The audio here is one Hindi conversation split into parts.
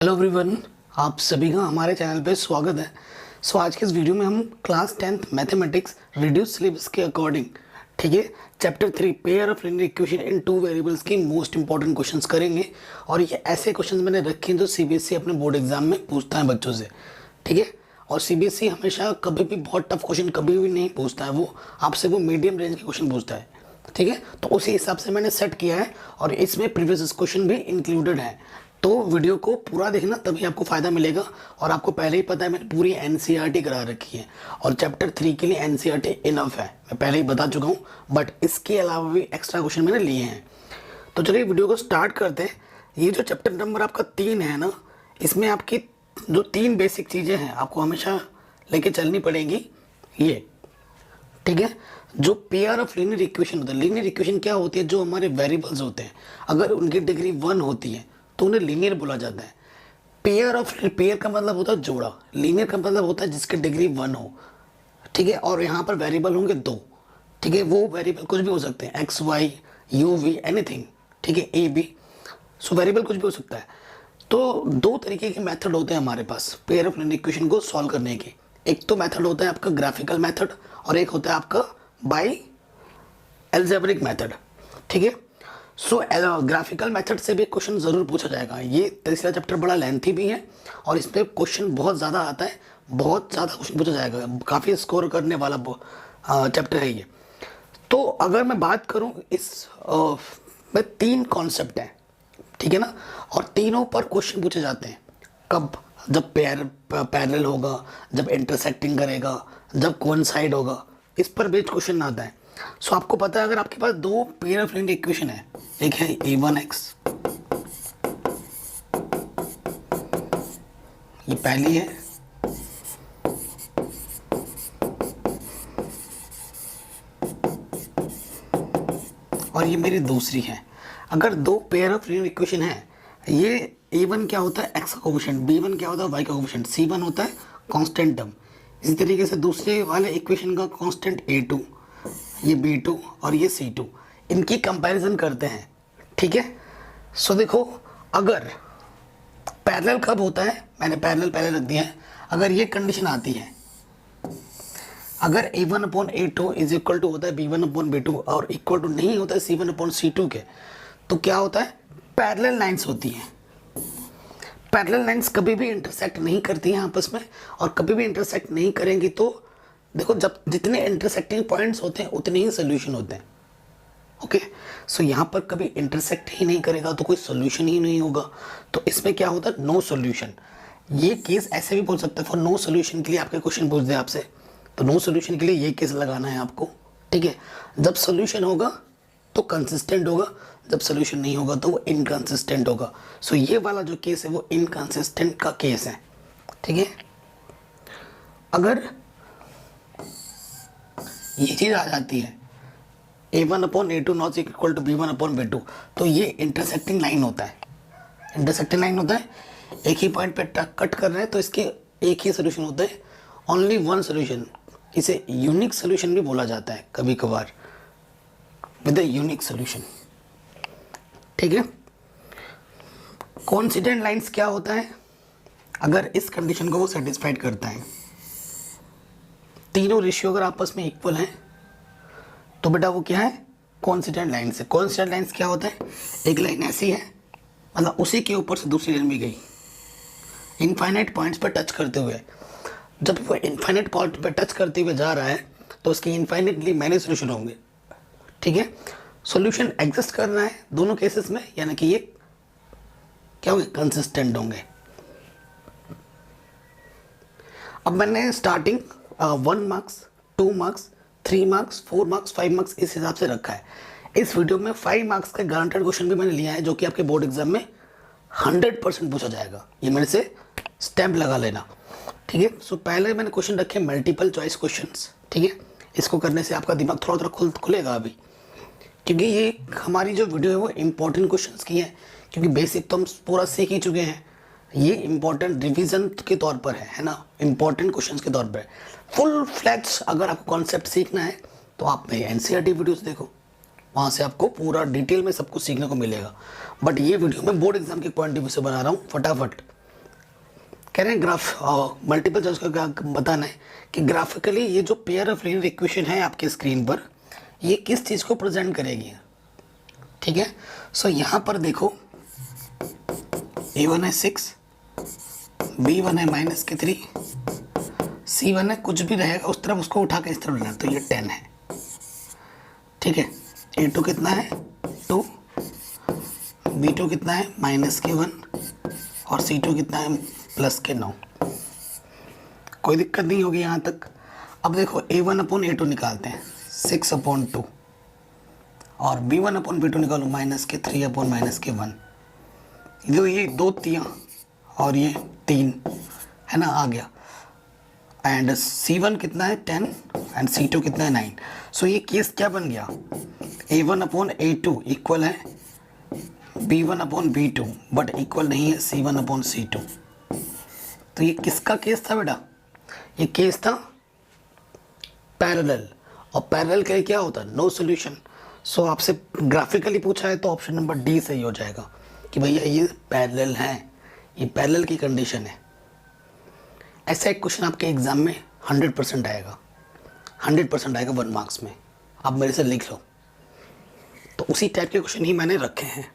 हेलो एवरीवन, आप सभी का हमारे चैनल पे स्वागत है। आज के इस वीडियो में हम class 10th mathematics reduce syllabus के अकॉर्डिंग, ठीक है, chapter 3 pair of linear equation in two variables की मोस्ट इंपॉर्टेंट क्वेश्चंस करेंगे। और ये ऐसे क्वेश्चंस मैंने रखे हैं जो सीबीएसई अपने बोर्ड एग्जाम में पूछता है बच्चों से, ठीक है। और सीबीएसई हमेशा कभी भी बहुत टफ क्वेश्चन कभी भी नहीं पूछता है, वो आपसे वो मीडियम रेंज के क्वेश्चन पूछता है, ठीक है। तो उसी हिसाब से मैंने सेट किया है और इसमें प्रीवियस क्वेश्चन भी इंक्लूडेड है। तो वीडियो को पूरा देखना, तभी आपको फ़ायदा मिलेगा। और आपको पहले ही पता है मैंने पूरी एनसीईआरटी करा रखी है और चैप्टर 3 के लिए एनसीईआरटी इनफ है, मैं पहले ही बता चुका हूँ। बट इसके अलावा भी एक्स्ट्रा क्वेश्चन मैंने लिए हैं। तो चलिए वीडियो को स्टार्ट करते हैं। ये जो चैप्टर नंबर आपका 3 है ना, इसमें आपकी जो 3 बेसिक चीज़ें हैं आपको हमेशा लेके चलनी पड़ेंगी। ये ठीक है, जो पेयर ऑफ लीनियर इक्वेशन होता है। लीनियर इक्वेशन क्या होती है? जो हमारे वेरिएबल्स होते हैं, अगर उनकी डिग्री 1 होती है तो उन्हें लीनियर बोला जाता है। पेयर का मतलब होता है जोड़ा, लीनियर का मतलब होता है जिसकी डिग्री 1 हो, ठीक है। और यहाँ पर वेरिएबल होंगे 2, ठीक है। वो वेरिएबल कुछ भी हो सकते हैं, X Y U V anything, ठीक है, ए बी। सो वेरिएबल कुछ भी हो सकता है। तो 2 तरीके के मेथड होते हैं हमारे पास पेयर ऑफ लीनियर इक्वेशन को सॉल्व करने के। एक तो मेथड होता है आपका ग्राफिकल मेथड और एक होता है आपका बाय एल्जेब्रिक मेथड, ठीक है। सो ग्राफिकल मेथड से भी क्वेश्चन ज़रूर पूछा जाएगा। ये तीसरा चैप्टर बड़ा लेंथी भी है और इस पर क्वेश्चन बहुत ज़्यादा आता है, बहुत ज़्यादा क्वेश्चन पूछा जाएगा, काफ़ी स्कोर करने वाला चैप्टर है ये। तो अगर मैं बात करूँ में 3 कॉन्सेप्ट हैं, ठीक है ना, और तीनों पर क्वेश्चन पूछे जाते हैं। कब? जब पैरेलल होगा, जब इंटरसेक्टिंग करेगा, जब कोइंसाइड होगा, इस पर बेस्ड क्वेश्चन आता है। सो आपको पता है अगर आपके पास 2 पेयर ऑफ लीनियर इक्वेशन है, एक है a1x, ये पहली है, और ये मेरी दूसरी है। अगर 2 पेयर ऑफ लीनियर इक्वेशन है, ये a1 क्या होता है? x का कोफिशिएंट, b1 क्या होता है? y का कोफिशिएंट, c1 होता है कांस्टेंट टर्म। इसी तरीके से दूसरे वाले इक्वेशन का कांस्टेंट a2, ये b2 और ये c2, इनकी कंपैरिजन करते हैं, ठीक है। सो देखो, अगर पैरेलल कब होता है, मैंने पैरेलल पहले रख दिया है। अगर ये कंडीशन आती है, अगर a1/a2 इज इक्वल टू होता है b1/b2 और इक्वल टू नहीं होता है c1/c2 के, तो क्या होता है? पैरेलल लाइंस होती हैं। पैरेलल लाइंस कभी भी इंटरसेक्ट नहीं करती हैं आपस में, और कभी भी इंटरसेक्ट नहीं करेंगी। तो देखो, जब जितने इंटरसेक्टिंग पॉइंट्स होते हैं उतने ही सोल्यूशन होते हैं, ओके। सो यहाँ पर कभी इंटरसेक्ट ही नहीं करेगा तो कोई सोल्यूशन ही नहीं होगा। तो इसमें क्या होता है? No solution. ये केस ऐसे भी बोल सकते हैं, फॉर नो सोल्यूशन के लिए आपके क्वेश्चन पूछ दे आपसे, तो नो सोल्यूशन के लिए ये केस लगाना है आपको, ठीक है। जब सोल्यूशन होगा तो कंसिस्टेंट होगा, जब सोल्यूशन नहीं होगा तो वो इनकंसिस्टेंट होगा। सो ये वाला जो केस है वो इनकंसिस्टेंट का केस है, ठीक है। अगर ये चीज़ आ जाती है a1/a2 not equal to b1/b2, तो ये इंटरसेक्टिंग लाइन होता है। इंटरसेक्टिंग लाइन होता है, एक ही पॉइंट पे कट कर रहे हैं, तो इसके एक ही सोल्यूशन होता है, ओनली वन सोल्यूशन। इसे यूनिक सोल्यूशन भी बोला जाता है कभी कभार, विद अ यूनिक सोल्यूशन, ठीक है। कोइंसिडेंट लाइंस क्या होता है? अगर इस कंडीशन को वो सेटिस्फाइड करता है, तीनों रेशियो अगर आपस में इक्वल हैं, तो बेटा वो क्या है? कोइंसिडेंट लाइंस है। कोइंसिडेंट लाइंस क्या होता है? एक लाइन ऐसी है, मतलब उसी के ऊपर से दूसरी लाइन भी गई इनफाइनाइट पॉइंट्स पर टच करते हुए। जब वो इनफाइनाइट पॉइंट पर टच करते हुए जा रहा है तो उसके इनफाइनाइटली मैनी सोल्यूशन होंगे, ठीक है। सोल्यूशन एग्जिस्ट कर रहा है दोनों केसेस में, यानी कि ये क्या होंगे? कंसिस्टेंट होंगे। अब मैंने starting 1 marks, 2 marks, 3 marks, 4 marks, 5 marks इस हिसाब से रखा है। इस वीडियो में 5 मार्क्स का गारंटेड क्वेश्चन भी मैंने लिया है, जो कि आपके बोर्ड एग्जाम में 100% पूछा जाएगा। ये मेरे से स्टैम्प लगा लेना, ठीक है। सो पहले मैंने क्वेश्चन रखे मल्टीपल चॉइस क्वेश्चंस, ठीक है। इसको करने से आपका दिमाग थोड़ा थोड़ा खुलेगा अभी, क्योंकि ये हमारी जो वीडियो है वो इंपॉर्टेंट क्वेश्चंस की है, क्योंकि बेसिक तो हम पूरा सीख ही चुके हैं। ये इंपॉर्टेंट रिवीजन के तौर पर है ना, इंपॉर्टेंट क्वेश्चंस के तौर पर। फुल फ्लैट्स अगर आपको कॉन्सेप्ट सीखना है तो आप मेरी एनसीईआरटी वीडियोस देखो, वहाँ से आपको पूरा डिटेल में सब कुछ सीखने को मिलेगा। बट ये वीडियो मैं बोर्ड एग्जाम के पॉइंट ऑफ व्यू से बना रहा हूँ फटाफट, कह रहे हैं ग्राफ मल्टीपल चॉइस का बताना है कि ग्राफिकली ये जो पेयर ऑफ लीनियर इक्वेशन है आपके स्क्रीन पर ये किस चीज़ को प्रेजेंट करेगी। ठीक है, सो यहाँ पर देखो A1 है 6, B1 है -3, C1 है कुछ भी रहेगा उस तरफ उसको उठा के इस तरफ लेना, तो ये 10 है। ठीक है, A2 कितना है 2, B2 कितना है -1 और C2 कितना है +9। कोई दिक्कत नहीं होगी यहाँ तक। अब देखो A1/A2 निकालते हैं 6/2 और B1/B2 निकालो -3/-1। ये 2 तियाँ और ये 3 है ना, आ गया। एंड C1 कितना है 10 एंड C2 कितना है 9। सो ये केस क्या बन गया, A1/A2 इक्वल है B1/B2 बट इक्वल नहीं है C1/C2। तो ये किसका केस था बेटा, ये केस था पैरेलल, और पैरेलल के लिए क्या होता है, नो सॉल्यूशन। सो आपसे ग्राफिकली पूछा है तो ऑप्शन नंबर डी सही हो जाएगा कि भैया ये पैरेलल है, ये पैरेलल की कंडीशन है। ऐसा एक क्वेश्चन आपके एग्जाम में 100% आएगा, 100% आएगा 1 मार्क्स में। आप मेरे से लिख लो। तो उसी टाइप के क्वेश्चन ही मैंने रखे हैं।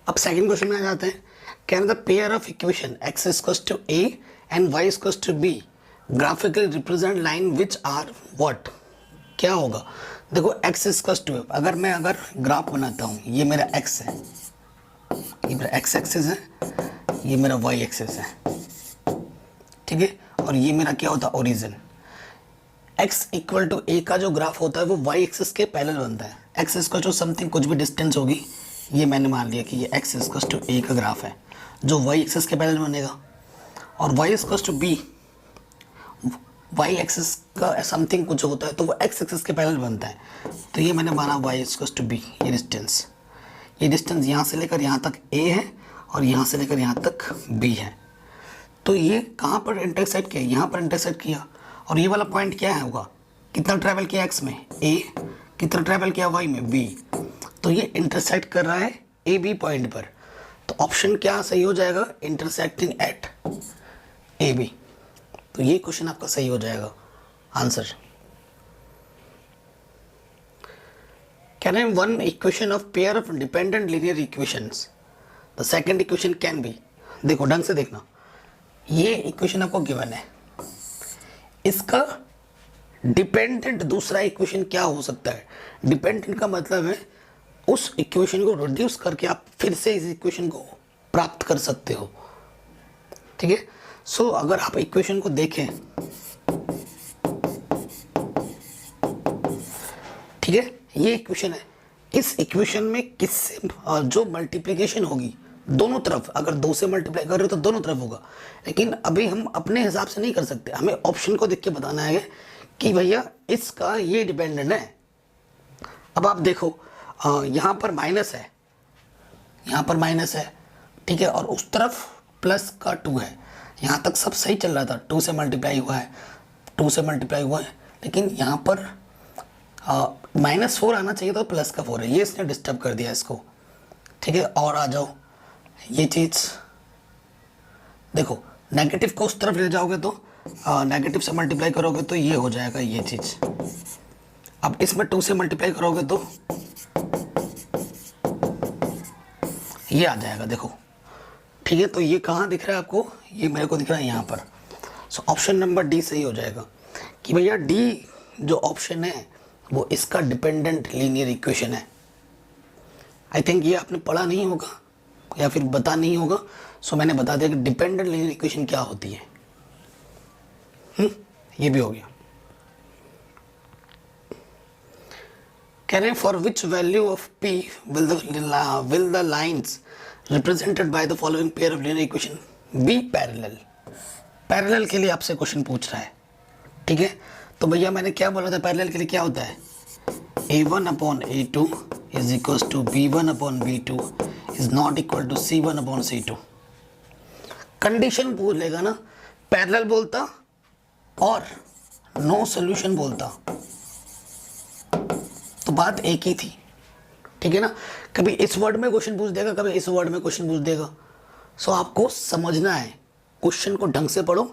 अब सेकंड क्वेश्चन में आ जाते हैं। Can the pair of equation x equals to a and y equals to b graphically represent line which are what. क्या होगा, देखो x इक्वल्स टू, अगर ग्राफ बनाता हूँ, ये मेरा x है, ये मेरा x एक्सिस है, ये मेरा y एक्सिस है। ठीक है, और ये मेरा क्या होता है origin. x equal to a का जो ग्राफ होता है वो y एक्सिस के पैरेलल बनता है। x इक्वल टू समथिंग कुछ भी डिस्टेंस होगी, ये मैंने मान लिया कि ये x इक्वल टू a का ग्राफ है जो y एक्सिस के पैरेलल बनेगा, और y equal to b y axis का समथिंग कुछ होता है तो वो x एक्सिस के पैरेलल बनता है। तो ये मैंने माना y इक्वल टू b, ये डिस्टेंस यहाँ से लेकर यहाँ तक a है और यहाँ से लेकर यहाँ तक b है। तो ये कहाँ पर इंटरसेक्ट किया, यहाँ पर इंटरसेक्ट किया। और ये वाला पॉइंट क्या है होगा, कितना ट्रैवल किया x में a, कितना ट्रैवल किया y में b, तो ये इंटरसेक्ट कर रहा है ए बी पॉइंट पर। तो ऑप्शन क्या सही हो जाएगा, इंटरसेक्टिंग एट ए बी। तो ये क्वेश्चन आपका सही हो जाएगा answer. Can I one equation of pair of dependent linear equations the second equation can be. देखो ढंग से देखना, ये इक्वेशन आपको गिवन है, इसका डिपेंडेंट दूसरा इक्वेशन क्या हो सकता है। डिपेंडेंट का मतलब है उस इक्वेशन को रिड्यूस करके आप फिर से इस इक्वेशन को प्राप्त कर सकते हो। ठीक है, सो अगर आप इक्वेशन को देखें, ठीक है, ये इक्वेशन है, इस इक्वेशन में किससे जो मल्टीप्लिकेशन होगी दोनों तरफ, अगर 2 से मल्टीप्लाई कर रहे हो तो दोनों तरफ होगा, लेकिन अभी हम अपने हिसाब से नहीं कर सकते, हमें ऑप्शन को देख के बताना है कि भैया इसका ये डिपेंडेंट है। अब आप देखो यहाँ पर माइनस है, यहाँ पर माइनस है, ठीक है, और उस तरफ प्लस का 2 है। यहाँ तक सब सही चल रहा था, 2 से मल्टीप्लाई हुआ है, 2 से मल्टीप्लाई हुआ है, लेकिन यहाँ पर -4 आना चाहिए था, प्लस का 4 है, ये इसने डिस्टर्ब कर दिया इसको। ठीक है, और आ जाओ, ये चीज़ देखो, नेगेटिव को उस तरफ ले जाओगे तो नेगेटिव से मल्टीप्लाई करोगे तो ये हो जाएगा ये चीज़। अब इसमें 2 से मल्टीप्लाई करोगे तो ये आ जाएगा, देखो। ठीक है, तो ये कहाँ दिख रहा है आपको, ये मेरे को दिख रहा है यहाँ पर। सो ऑप्शन नंबर डी सही हो जाएगा कि भैया डी जो ऑप्शन है वो इसका डिपेंडेंट लीनियर इक्वेशन है। आई थिंक ये आपने पढ़ा नहीं होगा या फिर बता नहीं होगा, सो मैंने बता दिया कि डिपेंडेंट लीनियर इक्वेशन क्या होती है। ये भी हो गया। कह रहे हैं for which value of p will the lines represented by the following pair of linear equation be parallel। Parallel के लिए आपसे क्वेश्चन पूछ रहा है। ठीक है, तो भैया मैंने क्या बोला था, पैरेलल के लिए क्या होता है, a1/a2 is equals to b1/b2 is not equal to c1/c2। Condition पूछ लेगा ना, पैरेलल बोलता और नो सॉल्यूशन बोलता तो बात एक ही थी। ठीक है ना, कभी इस वर्ड में क्वेश्चन पूछ देगा, कभी इस वर्ड में क्वेश्चन पूछ देगा। सो आपको समझना है क्वेश्चन को ढंग से पढ़ो,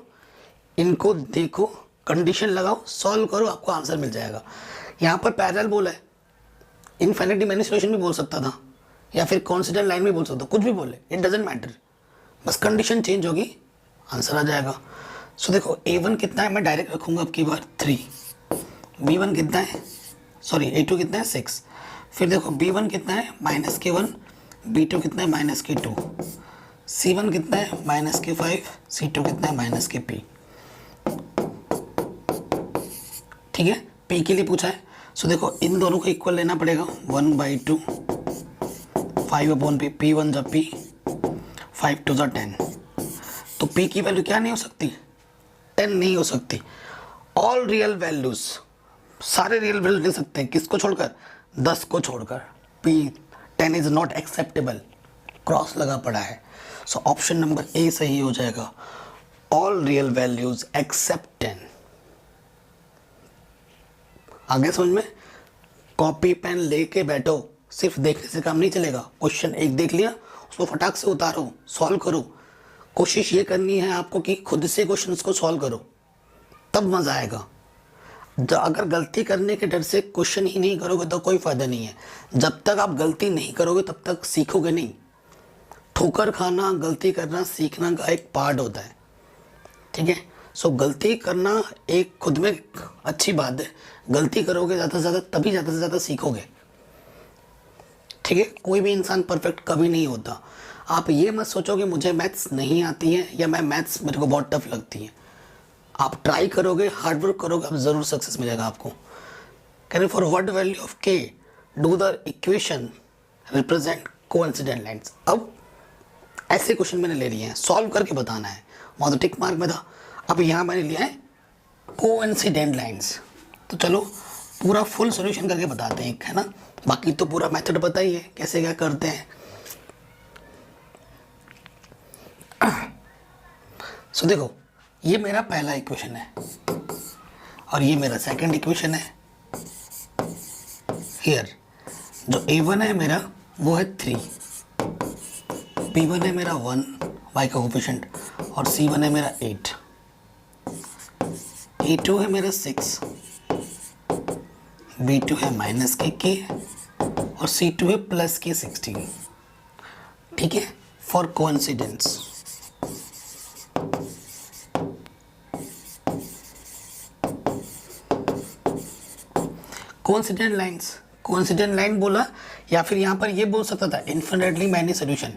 इनको देखो, कंडीशन लगाओ, सॉल्व करो, आपको आंसर मिल जाएगा। यहाँ पर पैरेलल बोला है, इनफिनिटी मैनी सॉल्यूशन भी बोल सकता था या फिर कॉन्सिडेंट लाइन भी बोल सकता, कुछ भी बोले, इट डजेंट मैटर, बस कंडीशन चेंज होगी, आंसर आ जाएगा। सो देखो A1 कितना है, मैं डायरेक्ट रखूंगा अब की बार 3, B1 कितना है, सॉरी A2 कितना है 6, फिर देखो B1 कितना है -k1, B2 कितना है -k2, C1 कितना है -k5, C2 कितना है -kp। ठीक है, P के लिए पूछा है। सो देखो इन दोनों को इक्वल लेना पड़ेगा, 1/2 5/p, P1 जब P 5 2 10, तो P की वैल्यू क्या नहीं हो सकती, 10 नहीं हो सकती। ऑल रियल वैल्यूज, सारे रियल वैल्यू ले सकते हैं, किसको छोड़कर, 10 को छोड़कर। P 10 is not acceptable, cross लगा पड़ा है। सो ऑप्शन नंबर ए सही हो जाएगा, ऑल रियल वैल्यूज एक्सेप्ट 10। आगे समझ में, कॉपी पेन लेके बैठो, सिर्फ देखने से काम नहीं चलेगा। क्वेश्चन एक देख लिया, उसको फटाक से उतारो, सॉल्व करो। कोशिश ये करनी है आपको कि खुद से क्वेश्चंस को सॉल्व करो, तब मजा आएगा। अगर गलती करने के डर से क्वेश्चन ही नहीं करोगे तो कोई फायदा नहीं है। जब तक आप गलती नहीं करोगे तब तक सीखोगे नहीं। ठोकर खाना, गलती करना सीखना का एक पार्ट होता है, ठीक है। सो गलती करना एक खुद में अच्छी बात है, गलती करोगे ज़्यादा से ज़्यादा तभी ज़्यादा से ज़्यादा सीखोगे, ठीक है। कोई भी इंसान परफेक्ट कभी नहीं होता। आप ये मत सोचो कि मुझे मैथ्स नहीं आती है या मैं मैथ्स मेरे को बहुत टफ लगती है। आप ट्राई करोगे, हार्डवर्क करोगे, अब ज़रूर सक्सेस मिलेगा आपको। Can for what value of k do the equation represent coincident lines. अब ऐसे क्वेश्चन मैंने ले लिए हैं, सॉल्व करके बताना है, वहाँ तो टिक मार्क में था, अब यहाँ मैंने लिया है कोइंसिडेंट लाइन्स। तो चलो पूरा फुल सॉल्यूशन करके बताते हैं, है ना। बाकी तो पूरा मेथड पता ही है कैसे क्या करते हैं। सो देखो ये मेरा पहला इक्वेशन है और ये मेरा सेकंड इक्वेशन है। हियर जो A1 है मेरा वो है 3, B1 है मेरा 1 y का कोफिशिएंट और C1 है मेरा 8, A2 है मेरा 6, B2 है -k और C2 है +k 16, ठीक है। For coincidence coincident lines, coincident line बोला या फिर यहाँ पर ये बोल सकता था infinitely many solution,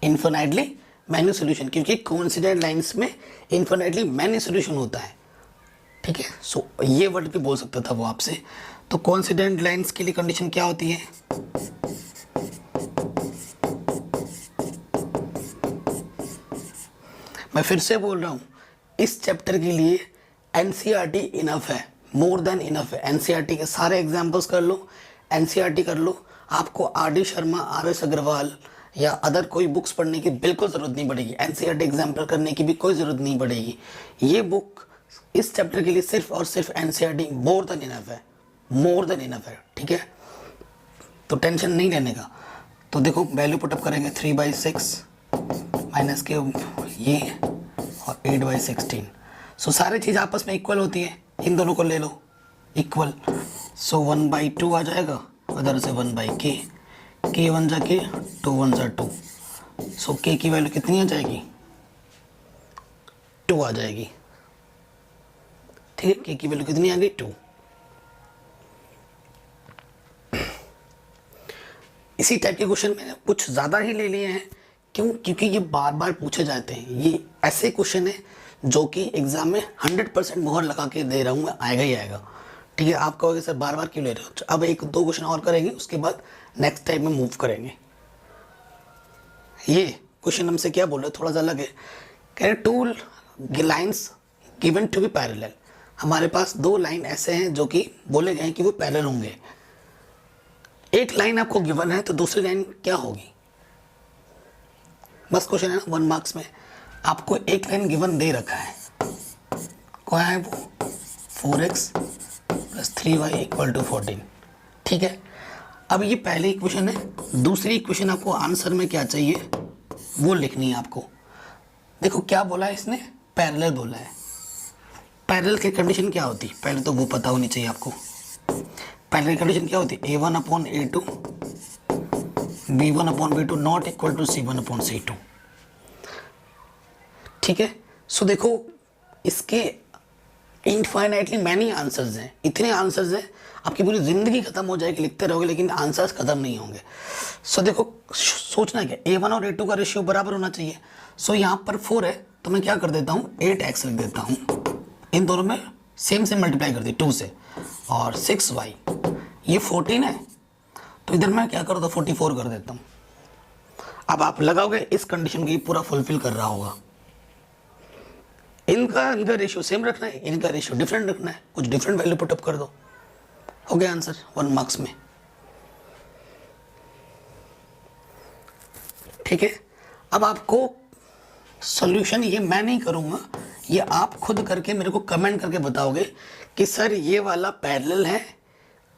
infinitely many solution, क्योंकि कोइंसिडेंट लाइंस में इन्फिनिटली मैनी सॉल्यूशन होता है, ठीक है। सो ये वर्ड भी बोल सकता था वो आपसे। तो कोइंसिडेंट लाइंस के लिए कंडीशन क्या होती है, मैं फिर से बोल रहा हूँ, इस चैप्टर के लिए एनसीईआरटी इनफ है, मोर देन इनफ है। एनसीईआरटी के सारे एग्जाम्पल्स कर लो, एनसीईआरटी कर लो, आपको आर.डी. शर्मा, आर.एस. अग्रवाल या अदर कोई बुक्स पढ़ने की बिल्कुल ज़रूरत नहीं पड़ेगी, एनसीईआरटी एग्जाम्पल करने की भी कोई ज़रूरत नहीं पड़ेगी। ये बुक इस चैप्टर के लिए सिर्फ और सिर्फ एनसीईआरटी मोर देन इनफ है, मोर देन इनफ है, ठीक है। तो टेंशन नहीं लेने का। तो देखो वैल्यू पुटअप करेंगे 3/6 माइनस के ये और 8/16। सो सारी चीज़ आपस में इक्वल होती है, इन दोनों को ले लो इक्वल। सो 1/2 आ जाएगा, उधर से 1/k, k 1 जा के 2 1 जा 2। सो k की वैल्यू कितनी आ जाएगी, 2 आ जाएगी, ठीक है। k की वैल्यू कितनी आ गई, 2। इसी टाइप के क्वेश्चन मैंने कुछ ज़्यादा ही ले लिए हैं, क्यों, क्योंकि ये बार बार पूछे जाते हैं। ये ऐसे क्वेश्चन है जो कि एग्जाम में 100% मोहर लगा के दे रहा हूँ मैं, आएगा ही आएगा, ठीक है। आप कहोगे सर बार बार क्यों ले रहे हो, अब 1-2 क्वेश्चन और करेंगे, उसके बाद नेक्स्ट टाइम में मूव करेंगे। ये क्वेश्चन हमसे क्या बोल रहे हैं, थोड़ा सा अलग है। कह रहे 2 lines given to be parallel, हमारे पास 2 लाइन ऐसे हैं जो कि बोले गए हैं कि वो पैरेलल होंगे। एक लाइन आपको गिवन है तो दूसरी लाइन क्या होगी, बस क्वेश्चन है ना 1 मार्क्स में। आपको एक लाइन गिवन दे रखा है, क्या है वो, 4x + 3y = 14, ठीक है। अब ये पहली इक्वेशन है, दूसरी इक्वेशन आपको आंसर में क्या चाहिए वो लिखनी है आपको। देखो क्या बोला है इसने, पैरेलल बोला है। पैरेलल की कंडीशन क्या होती है, पहले तो वो पता होनी चाहिए आपको। पैरेलल की कंडीशन क्या होती है, A1/A2 B1/B2 not equal to C1/C2। ठीक है, सो देखो इसके इनफाइनाइटली मैनी आंसर्स हैं, इतने आंसर्स हैं आपकी पूरी ज़िंदगी ख़त्म हो जाएगी लिखते रहोगे लेकिन आंसर्स ख़त्म नहीं होंगे। सो देखो सोचना क्या, A1 और A2 का रेशियो बराबर होना चाहिए। सो यहाँ पर 4 है तो मैं क्या कर देता हूँ 8x लिख देता हूँ, इन दोनों में सेम से मल्टीप्लाई कर दी 2 से, और 6y, ये 14 है तो इधर मैं क्या करता हूँ 44 कर देता हूँ। अब आप लगाओगे इस कंडीशन को ये पूरा फुलफिल कर रहा होगा। इनका रेशियो सेम रखना है, इनका रेशियो डिफरेंट रखना है, कुछ डिफरेंट वैल्यू पुट अप कर दो, हो गया आंसर 1 मार्क्स में। ठीक है, अब आपको सॉल्यूशन ये मैं नहीं करूँगा, ये आप खुद करके मेरे को कमेंट करके बताओगे कि सर ये वाला पैरेलल है,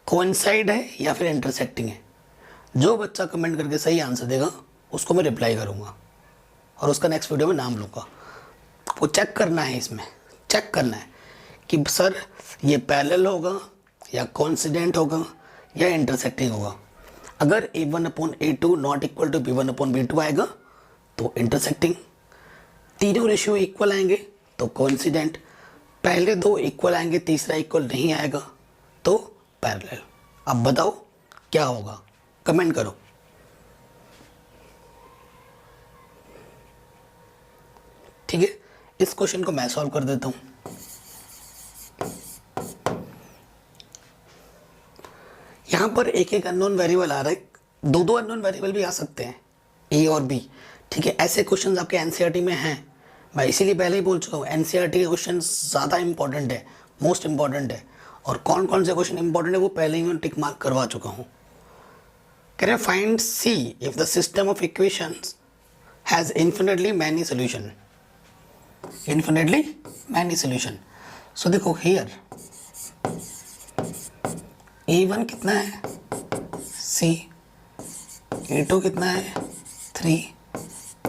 कोइंसाइड है या फिर इंटरसेक्टिंग है। जो बच्चा कमेंट करके सही आंसर देगा उसको मैं रिप्लाई करूँगा और उसका नेक्स्ट वीडियो में नाम लूँगा। वो चेक करना है, इसमें चेक करना है कि सर ये पैरेलल होगा या कोइंसिडेंट होगा या इंटरसेक्टिंग होगा। अगर A1/A2 not equal to B1/B2 आएगा तो इंटरसेक्टिंग, तीनों रेशियो इक्वल आएंगे तो कोइंसिडेंट, पहले दो इक्वल आएंगे तीसरा इक्वल नहीं आएगा तो पैरेलल। अब बताओ क्या होगा, कमेंट करो। ठीक है, इस क्वेश्चन को मैं सॉल्व कर देता हूं। यहां पर एक एक अननोन वेरिएबल आ रहा है, दो दो अननोन वेरिएबल भी आ सकते हैं ए और बी। ठीक है, ऐसे क्वेश्चंस आपके एनसीईआरटी में हैं, मैं इसीलिए पहले ही बोल चुका हूँ एनसीईआरटी के क्वेश्चन ज़्यादा इंपॉर्टेंट है, मोस्ट इंपॉर्टेंट है। और कौन कौन से क्वेश्चन इंपॉर्टेंट है वो पहले ही मैं टिक मार्क करवा चुका हूँ। कह रहे find c if the system of equations has infinitely many solution, infinitely many solution. So देखो हियर A1 कितना है C, A2 कितना है 3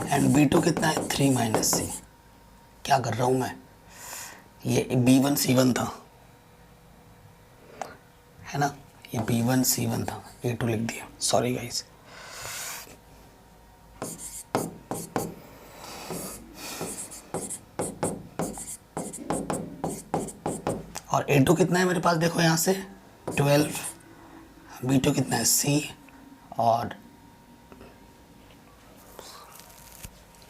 एंड B2 कितना है 3 माइनस C। क्या कर रहा हूँ मैं, ये B1 C1 था है ना, ये B1 C1 था, A2 लिख दिया, सॉरी गाइस। और A2 कितना है मेरे पास, देखो यहाँ से 12, B2 कितना है C, और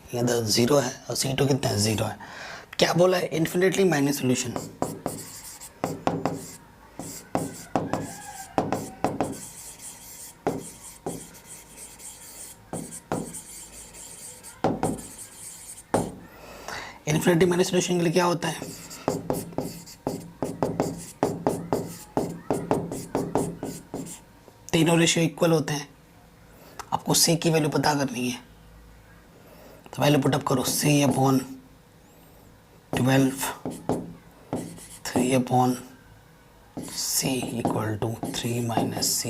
ये 0 है, और C2 कितना है 0 है। क्या बोला है, infinitely many solution. Infinity many solution के लिए क्या होता है, तीनों रेशियो इक्वल होते हैं। आपको C की वैल्यू पता करनी है तो वैल्यू पुटअप करो, C/12 3/C equal to 3 minus C/।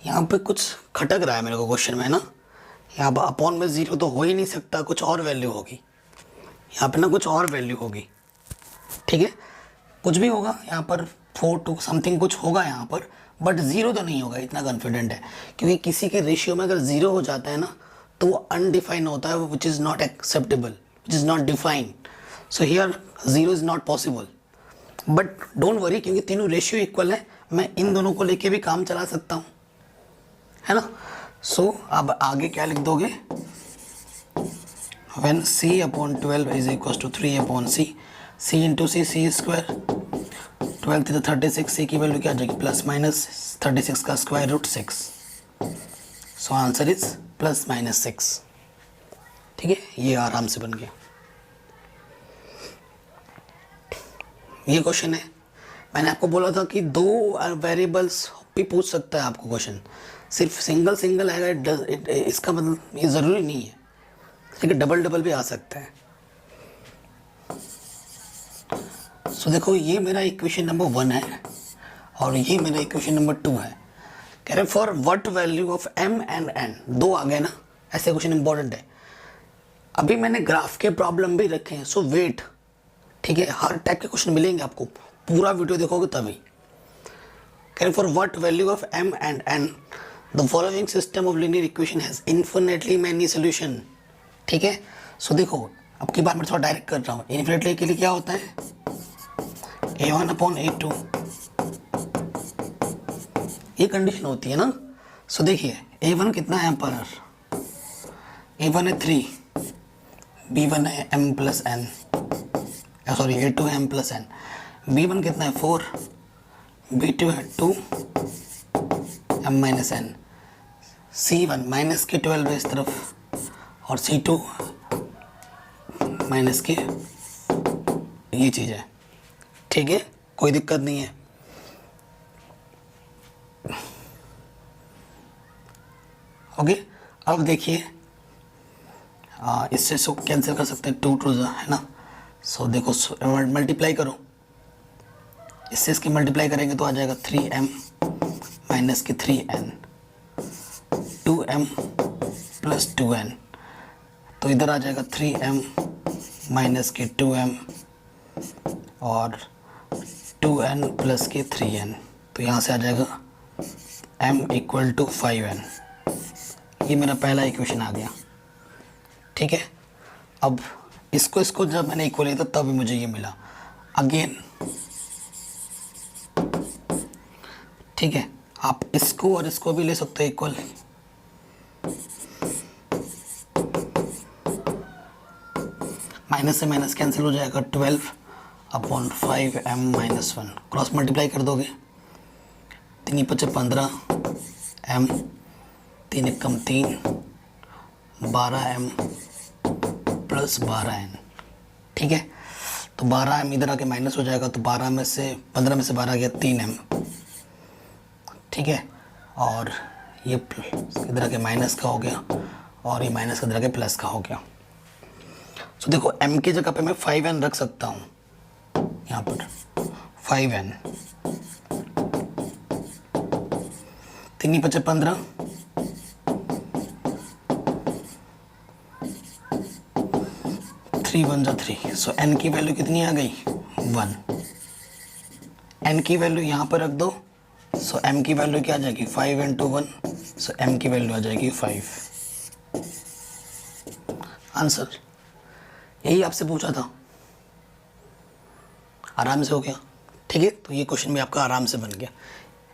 यहाँ पे कुछ खटक रहा है मेरे को क्वेश्चन में ना, यहाँ पर अपॉन में 0 तो हो ही नहीं सकता, कुछ और वैल्यू होगी यहाँ पे ना, कुछ और वैल्यू होगी। ठीक है, कुछ भी होगा यहाँ पर 4 to समथिंग कुछ होगा यहाँ पर, बट 0 तो नहीं होगा, इतना कॉन्फिडेंट है। क्योंकि किसी के रेशियो में अगर 0 हो जाता है ना तो वो अनडिफाइन होता है, which is not acceptable, which is not defined. So here 0 is not possible, but don't worry क्योंकि तीनों रेशियो इक्वल है, मैं इन दोनों को लेके भी काम चला सकता हूँ, है ना। सो अब आगे क्या लिख दोगे, when C/12 is equals to 3/C, C into C square, 12 to 36, C की वैल्यू क्या आ जाएगी प्लस माइनस 36 का square root 6। So answer is plus minus 6। ठीक है, ये आराम से बन गया। ये क्वेश्चन है, मैंने आपको बोला था कि दो वेरिएबल्स भी पूछ सकता है आपको क्वेश्चन, सिर्फ सिंगल सिंगल आएगा इसका मतलब ये ज़रूरी नहीं है, लेकिन डबल डबल भी आ सकता है। सो देखो ये मेरा इक्वेशन नंबर 1 है और ये मेरा इक्वेशन नंबर 2 है। कह रहे for what value of m and n, दो आ गए ना, ऐसे क्वेश्चन इंपॉर्टेंट है। अभी मैंने ग्राफ के प्रॉब्लम भी रखे हैं, सो वेट, ठीक है, हर टाइप के क्वेश्चन मिलेंगे आपको, पूरा वीडियो देखोगे तभी। Can for what value of m and n the following system of linear equation has infinitely many solution. ठीक है, सो देखो अब की बार मैं थोड़ा डायरेक्ट कर रहा हूँ। इन्फिनिटली के लिए क्या होता है, a1/a2, ये कंडीशन होती है ना। सो देखिए a1 कितना है यहाँ पर, a1 है 3, b1 है m plus n, sorry a2 है m प्लस n, b1 कितना है 4, b2 है 2 m minus n, c1 minus के 12 है इस तरफ और c2 माइनस के ये चीज़ है। ठीक है, कोई दिक्कत नहीं है। ओके, अब देखिए इससे सो कैंसिल कर सकते हैं, 2 2 है ना। सो देखो मल्टीप्लाई करो, इससे इसकी मल्टीप्लाई करेंगे तो आ जाएगा 3m माइनस के 3n, 2m प्लस 2n, तो इधर आ जाएगा 3m माइनस के 2m और 2n प्लस के 3n, तो यहाँ से आ जाएगा m इक्वल टू 5n। ये मेरा पहला इक्वेशन आ गया। ठीक है, अब इसको जब मैंने इक्वल लिया था तब मुझे ये मिला अगेन। ठीक है, आप इसको और इसको भी ले सकते हो इक्वल। माइनस से माइनस कैंसिल हो जाएगा, 12/5m माइनस 1, क्रॉस मल्टीप्लाई कर दोगे, 3 × 5 15 m, 3 × 3 12m प्लस 12n। ठीक है, तो 12m इधर आके माइनस हो जाएगा, तो 12 में से 15 में से 12 गया 3m। ठीक है, और ये इधर आके माइनस का हो गया और ये माइनस का इधर आके प्लस का हो गया। तो देखो m की जगह पे मैं 5n रख सकता हूँ, यहाँ पर 5n, 3 × 5 15, 3 1 3, सो n की वैल्यू कितनी आ गई 1। n की वैल्यू यहाँ पर रख दो, सो m की वैल्यू क्या आ जाएगी 5 × 1, सो m की वैल्यू आ जाएगी 5। आंसर यही आपसे पूछा था, आराम से हो गया। ठीक है, तो ये क्वेश्चन भी आपका आराम से बन गया।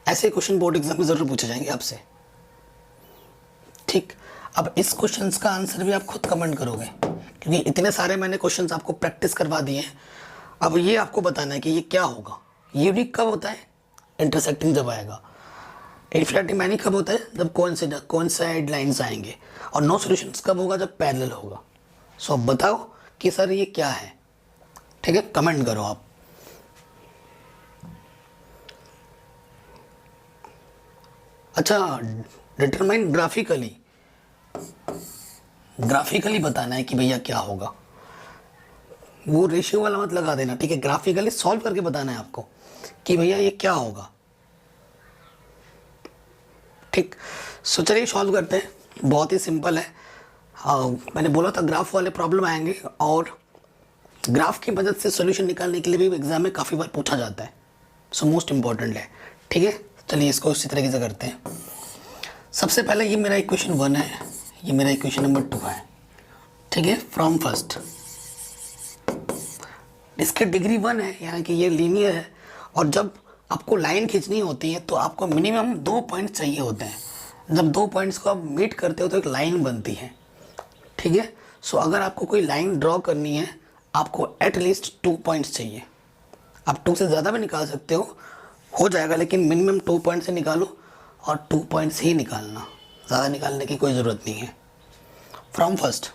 ऐसे क्वेश्चन बोर्ड एग्जाम में ज़रूर पूछे जाएंगे आपसे। ठीक, अब इस क्वेश्चंस का आंसर भी आप खुद कमेंट करोगे, क्योंकि इतने सारे मैंने क्वेश्चंस आपको प्रैक्टिस करवा दिए हैं। अब ये आपको बताना है कि ये क्या होगा। यूनिक कब होता है, इंटरसेक्टिंग जब आएगा। इन्फिनिटी मैनी कब होता है, जब कोइंसाइड लाइंस आएंगे। और नो सॉल्यूशंस कब होगा, जब पैरेलल होगा। सो अब बताओ कि सर ये क्या है। ठीक है, कमेंट करो आप। अच्छा, डिटरमाइन ग्राफिकली बताना है कि भैया क्या होगा। वो रेशियो वाला मत लगा देना। ठीक है, ग्राफिकली सॉल्व करके बताना है आपको कि भैया ये क्या होगा। ठीक, सो चलिए सॉल्व करते हैं। बहुत ही सिंपल है। मैंने बोला था ग्राफ वाले प्रॉब्लम आएंगे, और ग्राफ की मदद से सॉल्यूशन निकालने के लिए भी एग्जाम में काफ़ी बार पूछा जाता है। सो मोस्ट इम्पॉर्टेंट है। ठीक है, चलिए इसको इसी तरीके से करते हैं। सबसे पहले ये मेरा इक्वेशन 1 है, ये मेरा इक्वेशन नंबर 2 है। ठीक है, फ्रॉम फर्स्ट इसकी डिग्री 1 है, यानी कि ये लीनियर है। और जब आपको लाइन खींचनी होती है तो आपको मिनिमम 2 पॉइंट्स चाहिए होते हैं। जब 2 पॉइंट्स को आप मीट करते हो तो एक लाइन बनती है। ठीक है, सो अगर आपको कोई लाइन ड्रॉ करनी है, आपको एटलीस्ट 2 पॉइंट्स चाहिए। आप 2 से ज़्यादा भी निकाल सकते हो जाएगा, लेकिन मिनिमम 2 पॉइंट से निकालो, और 2 पॉइंट्स ही निकालना, ज़्यादा निकालने की कोई ज़रूरत नहीं है। फ्रॉम फर्स्ट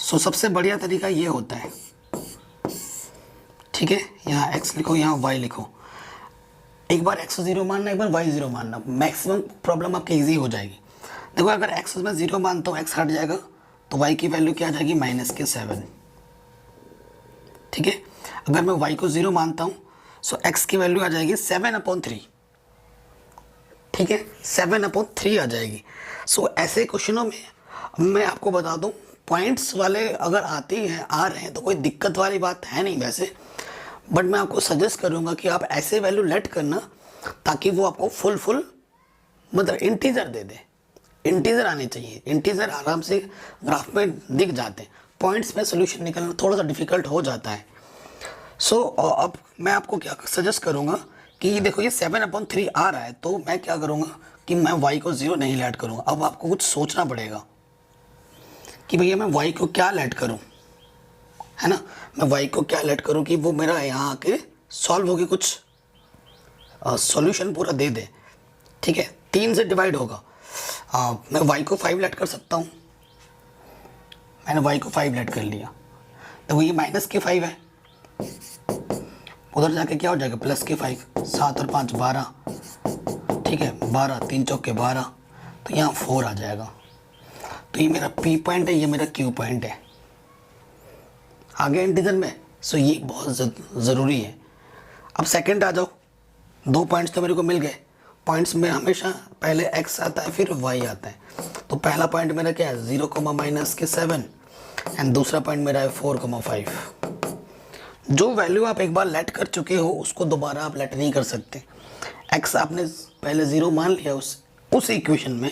सो सबसे बढ़िया तरीका ये होता है। ठीक है, यहाँ x लिखो, यहाँ y लिखो। एक बार x 0 मानना, एक बार y 0 मानना, मैक्सिमम प्रॉब्लम आपकी इजी हो जाएगी। देखो अगर x में 0 मानता हूँ, x हट जाएगा, तो y की वैल्यू क्या आ जाएगी -7। ठीक है, अगर मैं y को 0 मानता हूँ, सो x की वैल्यू आ जाएगी 7/3। ठीक है, 7/3 आ जाएगी। सो ऐसे क्वेश्चनों में मैं आपको बता दूं, पॉइंट्स वाले अगर आते हैं आ रहे हैं तो कोई दिक्कत वाली बात है नहीं वैसे, बट मैं आपको सजेस्ट करूंगा कि आप ऐसे वैल्यू लेट करना ताकि वो आपको फुल मतलब इंटीजर दे दे। इंटीजर आने चाहिए, इंटीजर आराम से ग्राफ में दिख जाते हैं, पॉइंट्स में सोल्यूशन निकलना थोड़ा सा डिफिकल्ट हो जाता है। सो अब मैं आपको क्या सजेस्ट करूंगा कि देखो ये 7/3 आ रहा है, तो मैं क्या करूंगा कि मैं y को 0 नहीं लेट करूंगा। अब आपको कुछ सोचना पड़ेगा कि भैया मैं y को क्या लेट करूं, है ना, मैं y को क्या लेट करूं कि वो मेरा यहाँ आके सॉल्व होके कुछ सॉल्यूशन पूरा दे दे। ठीक है, 3 से डिवाइड होगा। मैं y को 5 लेट कर सकता हूँ, मैंने y को 5 लेट कर लिया, तो ये -5 है, उधर जाके क्या हो जाएगा +5, 7 और 5 12, ठीक है 12, 3 चौके 12, तो यहाँ 4 आ जाएगा। तो ये मेरा P पॉइंट है, ये मेरा Q पॉइंट है, आगे इंटीजर में। सो ये बहुत ज़रूरी है। अब सेकंड आ जाओ, 2 पॉइंट्स तो मेरे को मिल गए। पॉइंट्स में हमेशा पहले x आता है फिर y आता है। तो पहला पॉइंट मेरा क्या है 0, -7 एंड दूसरा पॉइंट मेरा है 4,5। जो वैल्यू आप एक बार लेट कर चुके हो उसको दोबारा आप लेट नहीं कर सकते। x आपने पहले 0 मान लिया उस इक्वेशन में,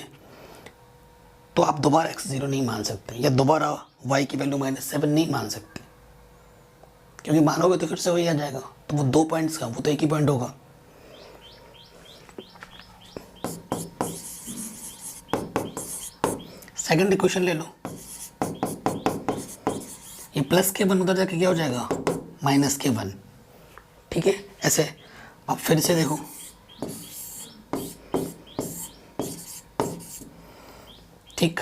तो आप दोबारा x 0 नहीं मान सकते, या दोबारा y की वैल्यू -7 नहीं मान सकते, क्योंकि मानोगे तो फिर से वही आ जाएगा। तो वो 2 पॉइंट्स का वो तो एक ही पॉइंट होगा। सेकंड इक्वेशन ले लो, ये +k1 उधर जाके क्या हो जाएगा -k1। ठीक है, ऐसे। अब फिर से देखो, ठीक,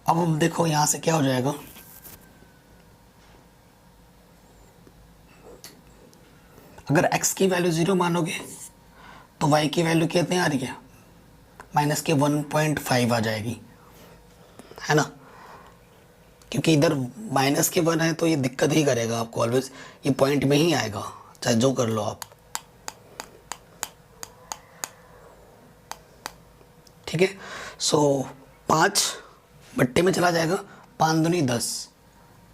अब देखो यहाँ से क्या हो जाएगा, अगर x की वैल्यू 0 मानोगे तो y की वैल्यू कितनी आ रही है -1.5 आ जाएगी, है ना, क्योंकि इधर -1 है तो ये दिक्कत ही करेगा आपको ऑलवेज, ये पॉइंट में ही आएगा चाहे जो कर लो आप। ठीक है, सो 5 बट्टे में चला जाएगा, 5 दूनी 10,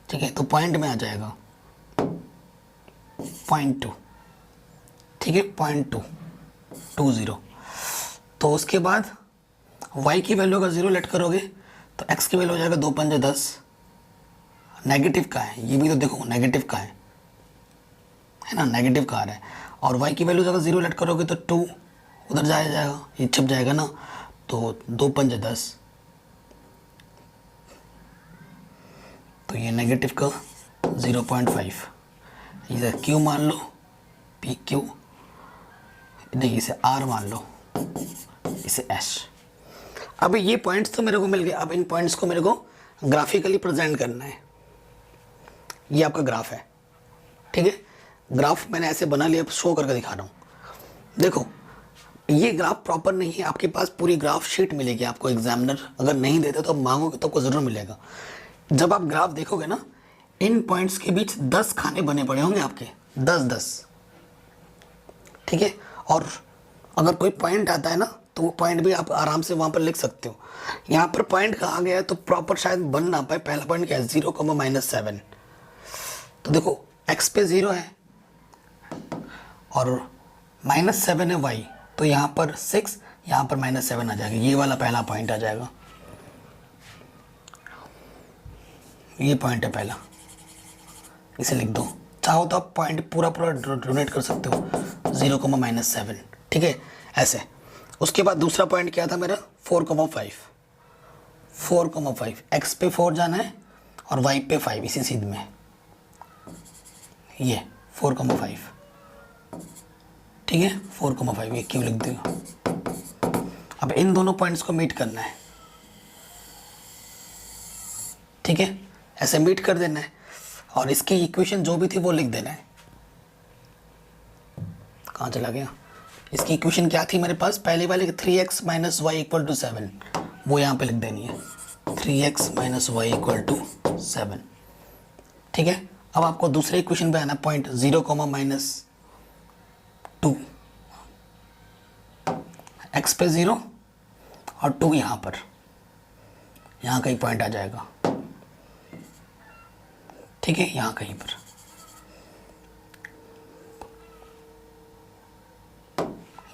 ठीक है, तो पॉइंट में आ जाएगा 0.2, ठीक है 0.220। तो उसके बाद y की वैल्यू अगर 0 लेट करोगे तो x की वैल्यू हो जाएगा 2 पंजे 10, नेगेटिव का है ये भी, तो देखो नेगेटिव का है ना, नेगेटिव का आ रहा है। और y की वैल्यू अगर 0 लेट करोगे तो 2 उधर जाएगा, ये छिप जाएगा ना, तो 2 पंजे 10, तो ये नेगेटिव का 0.5, इसे q मान लो, PQ नहीं, इसे R मान लो, इसे S। अब ये पॉइंट्स तो मेरे को मिल गए, अब इन पॉइंट्स को मेरे को ग्राफिकली प्रेजेंट करना है। ये आपका ग्राफ है, ठीक है, ग्राफ मैंने ऐसे बना लिया, शो करके दिखा रहा हूँ। देखो ये ग्राफ प्रॉपर नहीं है, आपके पास पूरी ग्राफ शीट मिलेगी आपको, एग्जामिनर अगर नहीं देते तो आप मांगोगे तो आपको ज़रूर मिलेगा। जब आप ग्राफ देखोगे ना, इन पॉइंट्स के बीच 10 खाने बने पड़े होंगे आपके, 10-10, ठीक है। और अगर कोई पॉइंट आता है ना तो वो पॉइंट भी आप आराम से वहाँ पर लिख सकते हो। यहाँ पर पॉइंट कहाँ गया है तो प्रॉपर शायद बन ना पाए। पहला पॉइंट क्या है 0, -7, तो देखो x पे 0 है और -7 है y, तो यहाँ पर 6, यहाँ पर -7 आ जाएगा, ये वाला पहला पॉइंट आ जाएगा, ये पॉइंट है पहला, इसे लिख दो। चाहो तो आप पॉइंट पूरा डोनेट कर सकते हो, 0, -7, ठीक है, ऐसे। उसके बाद दूसरा पॉइंट क्या था मेरा 4,5, 4,5, x पे 4 जाना है और y पे 5, इसी सीध में ये 4,5, ठीक है 4,5, ये क्यों लिख देगा। अब इन दोनों पॉइंट्स को मीट करना है, ठीक है, ऐसे मीट कर देना है और इसकी इक्वेशन जो भी थी वो लिख देना है। कहाँ चला गया, इसकी इक्वेशन क्या थी मेरे पास, पहले वाले 3x - y = 7, वो यहाँ पे लिख देनी है, 3x - y = 7, ठीक है। अब आपको दूसरे इक्वेशन पे आना, पॉइंट 0, -2, x पे 0 और 2 यहाँ पर, यहाँ कहीं पॉइंट आ जाएगा, ठीक है, यहाँ कहीं पर।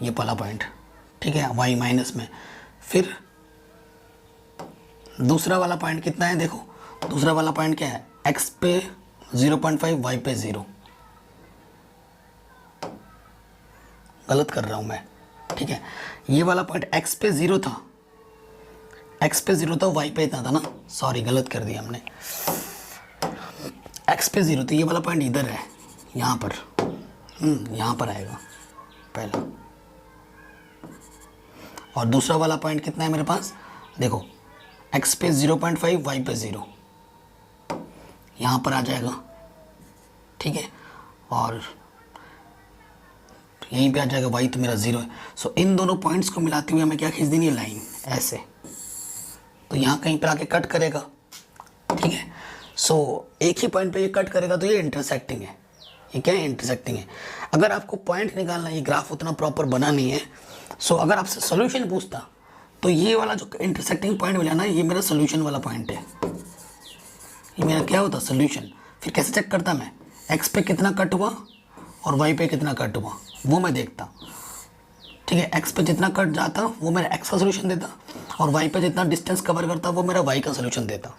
ये पहला पॉइंट, ठीक है, y माइनस में। फिर दूसरा वाला पॉइंट कितना है, देखो दूसरा वाला पॉइंट क्या है, x पे 0.5, y पे 0। गलत कर रहा हूँ मैं, ठीक है। ये वाला पॉइंट x पे 0 था, x पे 0 था, y पे इतना था ना, सॉरी गलत कर दिया हमने। x पे 0 तो ये वाला पॉइंट इधर है, यहाँ पर, यहाँ पर आएगा पहला। और दूसरा वाला पॉइंट कितना है मेरे पास, देखो x पे 0.5, y पे 0, यहाँ पर आ जाएगा, ठीक है। और यहीं पे आ जाएगा, y तो मेरा 0 है। सो इन दोनों पॉइंट्स को मिलाते हुए हमें क्या खींच देनी है, लाइन ऐसे। तो यहाँ कहीं पर आके कट करेगा, ठीक है। सो एक ही पॉइंट पे ये कट करेगा, तो ये इंटरसेक्टिंग है। ये क्या है, इंटरसेक्टिंग है। अगर आपको पॉइंट निकालना है, ये ग्राफ उतना प्रॉपर बना नहीं है, सो अगर आपसे सोल्यूशन पूछता तो ये वाला जो इंटरसेक्टिंग पॉइंट मिला ना, ये मेरा सोल्यूशन वाला पॉइंट है। ये मेरा क्या होता, सोल्यूशन। फिर कैसे चेक करता मैं, एक्स पे कितना कट हुआ और वाई पे कितना कट हुआ, वो मैं देखता, ठीक है। एक्स पे जितना कट जाता वो मेरा एक्स का सोल्यूशन देता, और वाई पे जितना डिस्टेंस कवर करता वो मेरा वाई का सोल्यूशन देता,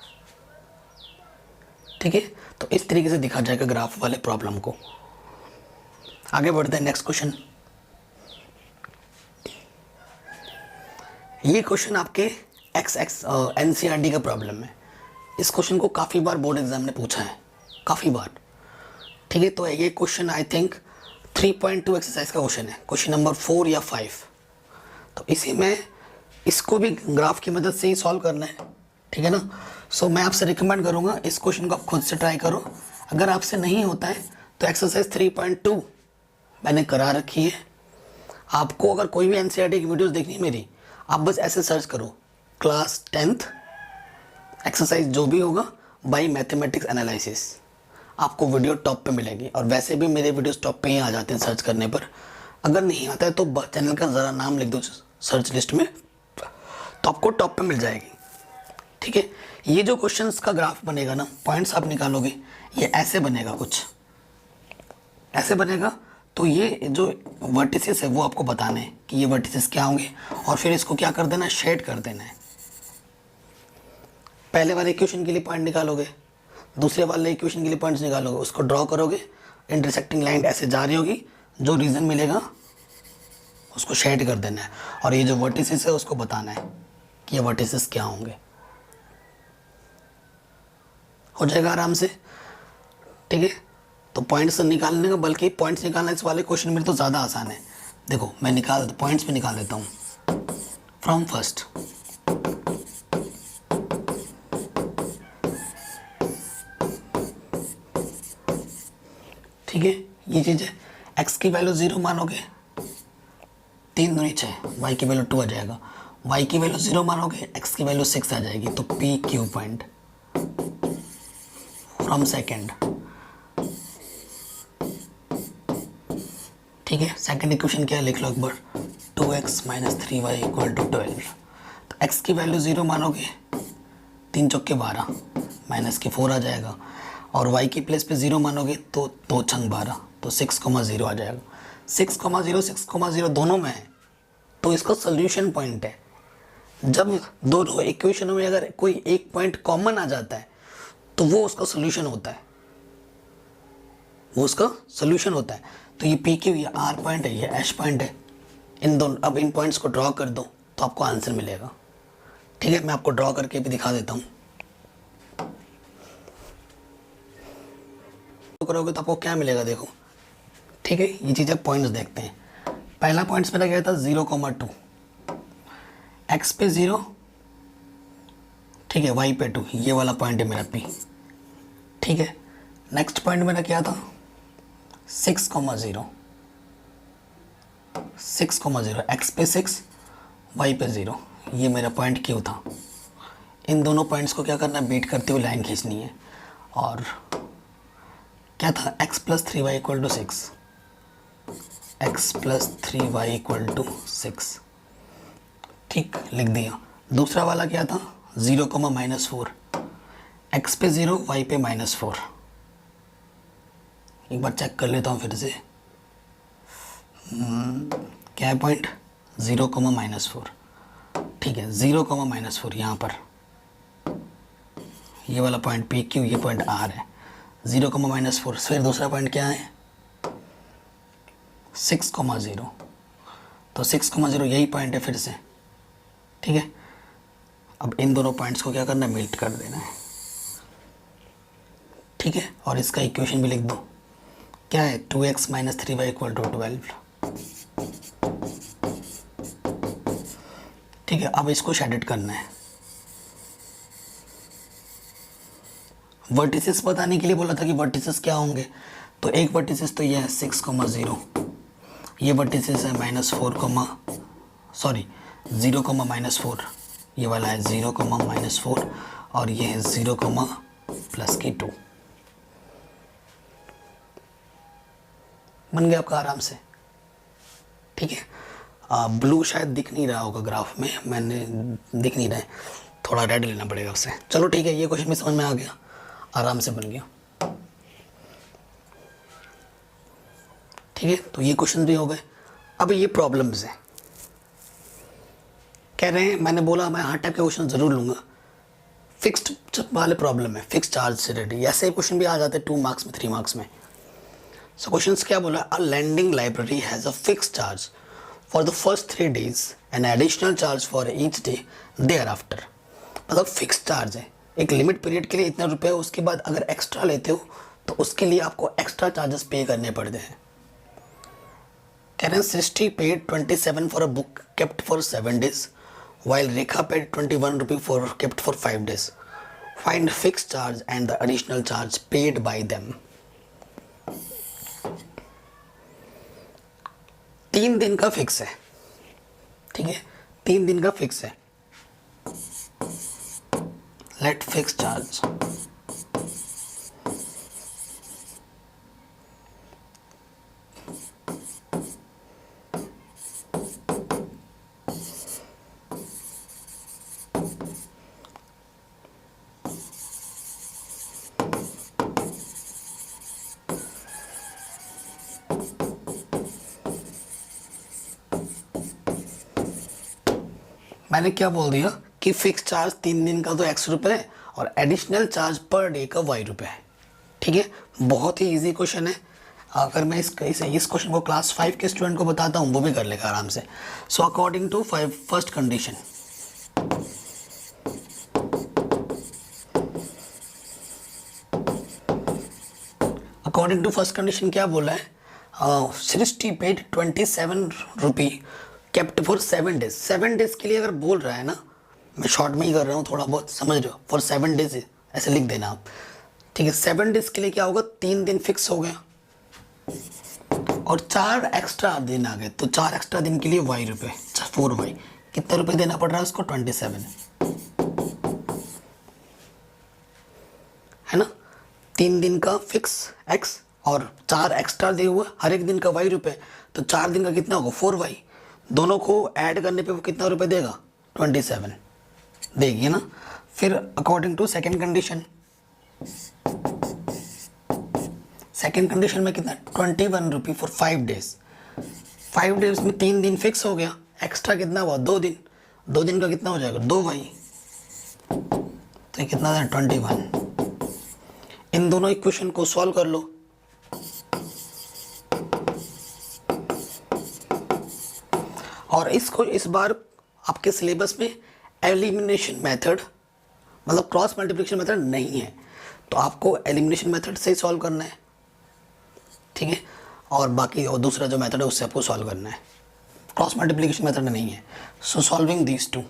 ठीक है। तो इस तरीके से दिखा जाएगा ग्राफ वाले प्रॉब्लम को। आगे बढ़ते हैं नेक्स्ट क्वेश्चन। ये क्वेश्चन आपके एनसीईआरटी का प्रॉब्लम है। इस क्वेश्चन को काफ़ी बार बोर्ड एग्जाम ने पूछा है, काफ़ी बार, ठीक है। तो ये क्वेश्चन आई थिंक 3.2 एक्सरसाइज का क्वेश्चन है, क्वेश्चन नंबर 4 या 5। तो इसी में इसको भी ग्राफ की मदद से ही सॉल्व करना है, ठीक है ना। सो मैं आपसे रिकमेंड करूँगा इस क्वेश्चन को आप खुद से ट्राई करो। अगर आपसे नहीं होता है तो एक्सरसाइज 3.2 मैंने करा रखी है। आपको अगर कोई भी एनसीईआरटी की वीडियोस देखनी है मेरी, आप बस ऐसे सर्च करो क्लास 10th एक्सरसाइज जो भी होगा बाय मैथमेटिक्स एनालिसिस, आपको वीडियो टॉप पे मिलेगी। और वैसे भी मेरे वीडियोस टॉप पे ही आ जाते हैं सर्च करने पर। अगर नहीं आता है तो चैनल का ज़रा नाम लिख दो सर्च लिस्ट में, तो आपको टॉप पे मिल जाएगी, ठीक है। ये जो क्वेश्चंस का ग्राफ बनेगा ना, पॉइंट्स आप निकालोगे, ये ऐसे बनेगा, कुछ ऐसे बनेगा। तो ये जो वर्टिसेस है वो आपको बताने हैं कि ये वर्टिसेस क्या होंगे, और फिर इसको क्या कर देना है, शेड कर देना है। पहले वाले इक्वेशन के लिए पॉइंट निकालोगे, दूसरे वाले इक्वेशन के लिए पॉइंट्स निकालोगे, उसको ड्रॉ करोगे, इंटरसेक्टिंग लाइन ऐसे जा रही होगी, जो रीजन मिलेगा उसको शेड कर देना है। और ये जो वर्टिसेस है उसको बताना है कि ये वर्टिसेस क्या होंगे। हो जाएगा आराम से, ठीक है। तो पॉइंट्स निकालने का, बल्कि पॉइंट्स निकालना इस वाले क्वेश्चन में तो ज़्यादा आसान है। देखो मैं निकाल पॉइंट्स भी निकाल देता हूँ फ्रॉम फर्स्ट। ठीक है, ये चीज़ है। x की वैल्यू 0 मानोगे, 3 दूनी 6, y की वैल्यू 2 आ जाएगा। y की वैल्यू 0 मानोगे, x की वैल्यू 6 आ जाएगी। तो p Q point from second, ठीक है। सेकेंड इक्वेशन क्या है लिख लो एक बार, 2x - 3y = 12। तो x की वैल्यू 0 मानोगे, 3 चौके 12, माइनस के 4 आ जाएगा। और y की प्लेस पे 0 मानोगे तो 2 छंग 12, तो 6,0 आ जाएगा। 6,0 6,0 दोनों में है, तो इसका सोल्यूशन पॉइंट है। जब दोनों इक्वेशनों में अगर कोई एक पॉइंट कॉमन आ जाता है तो वो उसका सोल्यूशन होता है, वो उसका सोल्यूशन होता है। तो ये पी क्यू, ये आर पॉइंट है, ये एच पॉइंट है। इन दोनों, अब इन पॉइंट्स को ड्रॉ कर दो तो आपको आंसर मिलेगा, ठीक है। मैं आपको ड्रॉ करके भी दिखा देता हूँ। तो करोगे तो आपको क्या मिलेगा, देखो, ठीक है। ये चीज़ें पॉइंट्स देखते हैं। पहला पॉइंट्स मेरा क्या था, 0,2, एक्स पे 0, ठीक है, वाई पे 2, ये वाला पॉइंट है मेरा पी, ठीक है। नेक्स्ट पॉइंट मेरा क्या था, 6,0, 6,0, एक्स पे 6, वाई पे 0, ये मेरा पॉइंट क्यू था। इन दोनों पॉइंट्स को क्या करना है, बीट करते हुए लाइन खींचनी है। और क्या था, x + 3y = 6, x + 3y = 6, ठीक, लिख दिया। दूसरा वाला क्या था, 0 कोमा -4, x पे 0 y पे -4। एक बार चेक कर लेता हूँ फिर से, क्या है पॉइंट, 0 कोमा -4। ठीक है, 0 कोमा -4 यहाँ पर, ये वाला पॉइंट पी क्यू, ये पॉइंट आर है, 0 कोमा -4। फिर दूसरा पॉइंट क्या है, 6,0। तो 6,0 यही पॉइंट है फिर से। ठीक है, अब इन दोनों पॉइंट्स को क्या करना है, मेल्ट कर देना है। ठीक है, और इसका इक्वेशन भी लिख दो, क्या है, 2x - 3y = 12। ठीक है, अब इसको शेडेड करना है। वर्टिसेस बताने के लिए बोला था कि वर्टिसेस क्या होंगे, तो एक वर्टिसेस तो ये है 6,0, ये वर्टिसेस है -0, -4, ये वाला है 0, -4, और ये है 0, +2। बन गया आपका आराम से। ठीक है, ब्लू शायद दिख नहीं रहा होगा ग्राफ में, मैंने दिख नहीं रहा है, थोड़ा रेड लेना पड़ेगा उससे। चलो ठीक है, ये क्वेश्चन भी समझ में आ गया, आराम से बन गया। ठीक है, तो ये क्वेश्चन भी हो गए। अब ये प्रॉब्लम्स हैं, कह रहे हैं, मैंने बोला मैं हर टाइप के क्वेश्चन ज़रूर लूँगा। फिक्स्ड वाले प्रॉब्लम है, फिक्स चार्ज से रेडी, ऐसे क्वेश्चन भी आ जाते हैं 2 मार्क्स में, 3 मार्क्स में। सो क्वेश्चन क्या बोला, a lending library has a fix charge for the first 3 days and additional charge for each day thereafter. मतलब फिक्स चार्ज है, एक लिमिट पीरियड के लिए इतना रुपये, उसके बाद अगर एक्स्ट्रा लेते हो तो उसके लिए आपको एक्स्ट्रा चार्जेस पे करने पड़ते हैं। कह रहे हैं Srishti paid 27 for a book kept for 7 days while Rekha paid 21 rupee for kept for 5 days. Find fixed charge and the additional charge paid by them. 3 दिन का फिक्स है। ठीक है, 3 दिन का फिक्स है। लेट फिक्स चार्ज मैंने क्या बोल दिया कि फिक्स चार्ज 3 दिन का तो x रुपये है और एडिशनल चार्ज पर डे का y रुपये है। ठीक है, बहुत ही इजी क्वेश्चन है। अगर मैं इस क्वेश्चन को क्लास 5 के स्टूडेंट को बताता हूँ वो भी कर लेगा आराम से। So according to first condition, according to first condition क्या बोला है, Srishti paid 27 rupee kept for 7 days। 7 days के लिए अगर बोल रहा है ना, मैं शॉर्ट में ही कर रहा हूँ, थोड़ा बहुत समझ रहे हो, फॉर 7 days ऐसे लिख देना आप। ठीक है, 7 days के लिए क्या होगा, 3 दिन फिक्स हो गया और 4 एक्स्ट्रा दिन आ गए, तो 4 एक्स्ट्रा दिन के लिए y रुपये, 4y, कितने रुपए देना पड़ रहा है उसको, 27 है ना। 3 दिन का फिक्स x और 4 एक्स्ट्रा दिए हुए हर एक दिन का y रुपये, तो 4 दिन का कितना होगा, 4y। दोनों को ऐड करने पे वो कितना रुपए देगा, 27 देगी ना। फिर according to second condition, second condition में कितना, 21 रुपी फॉर 5 days। 5 days में 3 दिन फिक्स हो गया, एक्स्ट्रा कितना हुआ, 2 दिन, 2 दिन का कितना हो जाएगा, 2y, तो ये कितना है, 21। इन दोनों इक्वेशन को सॉल्व कर लो। और इसको इस बार आपके सिलेबस में एलिमिनेशन मेथड, मतलब क्रॉस मल्टीप्लिकेशन मेथड नहीं है, तो आपको एलिमिनेशन मेथड से ही सॉल्व करना है। ठीक है, और बाकी और दूसरा जो मेथड है उससे आपको सॉल्व करना है, क्रॉस मल्टीप्लिकेशन मेथड नहीं है। सो सॉल्विंग दीज टू,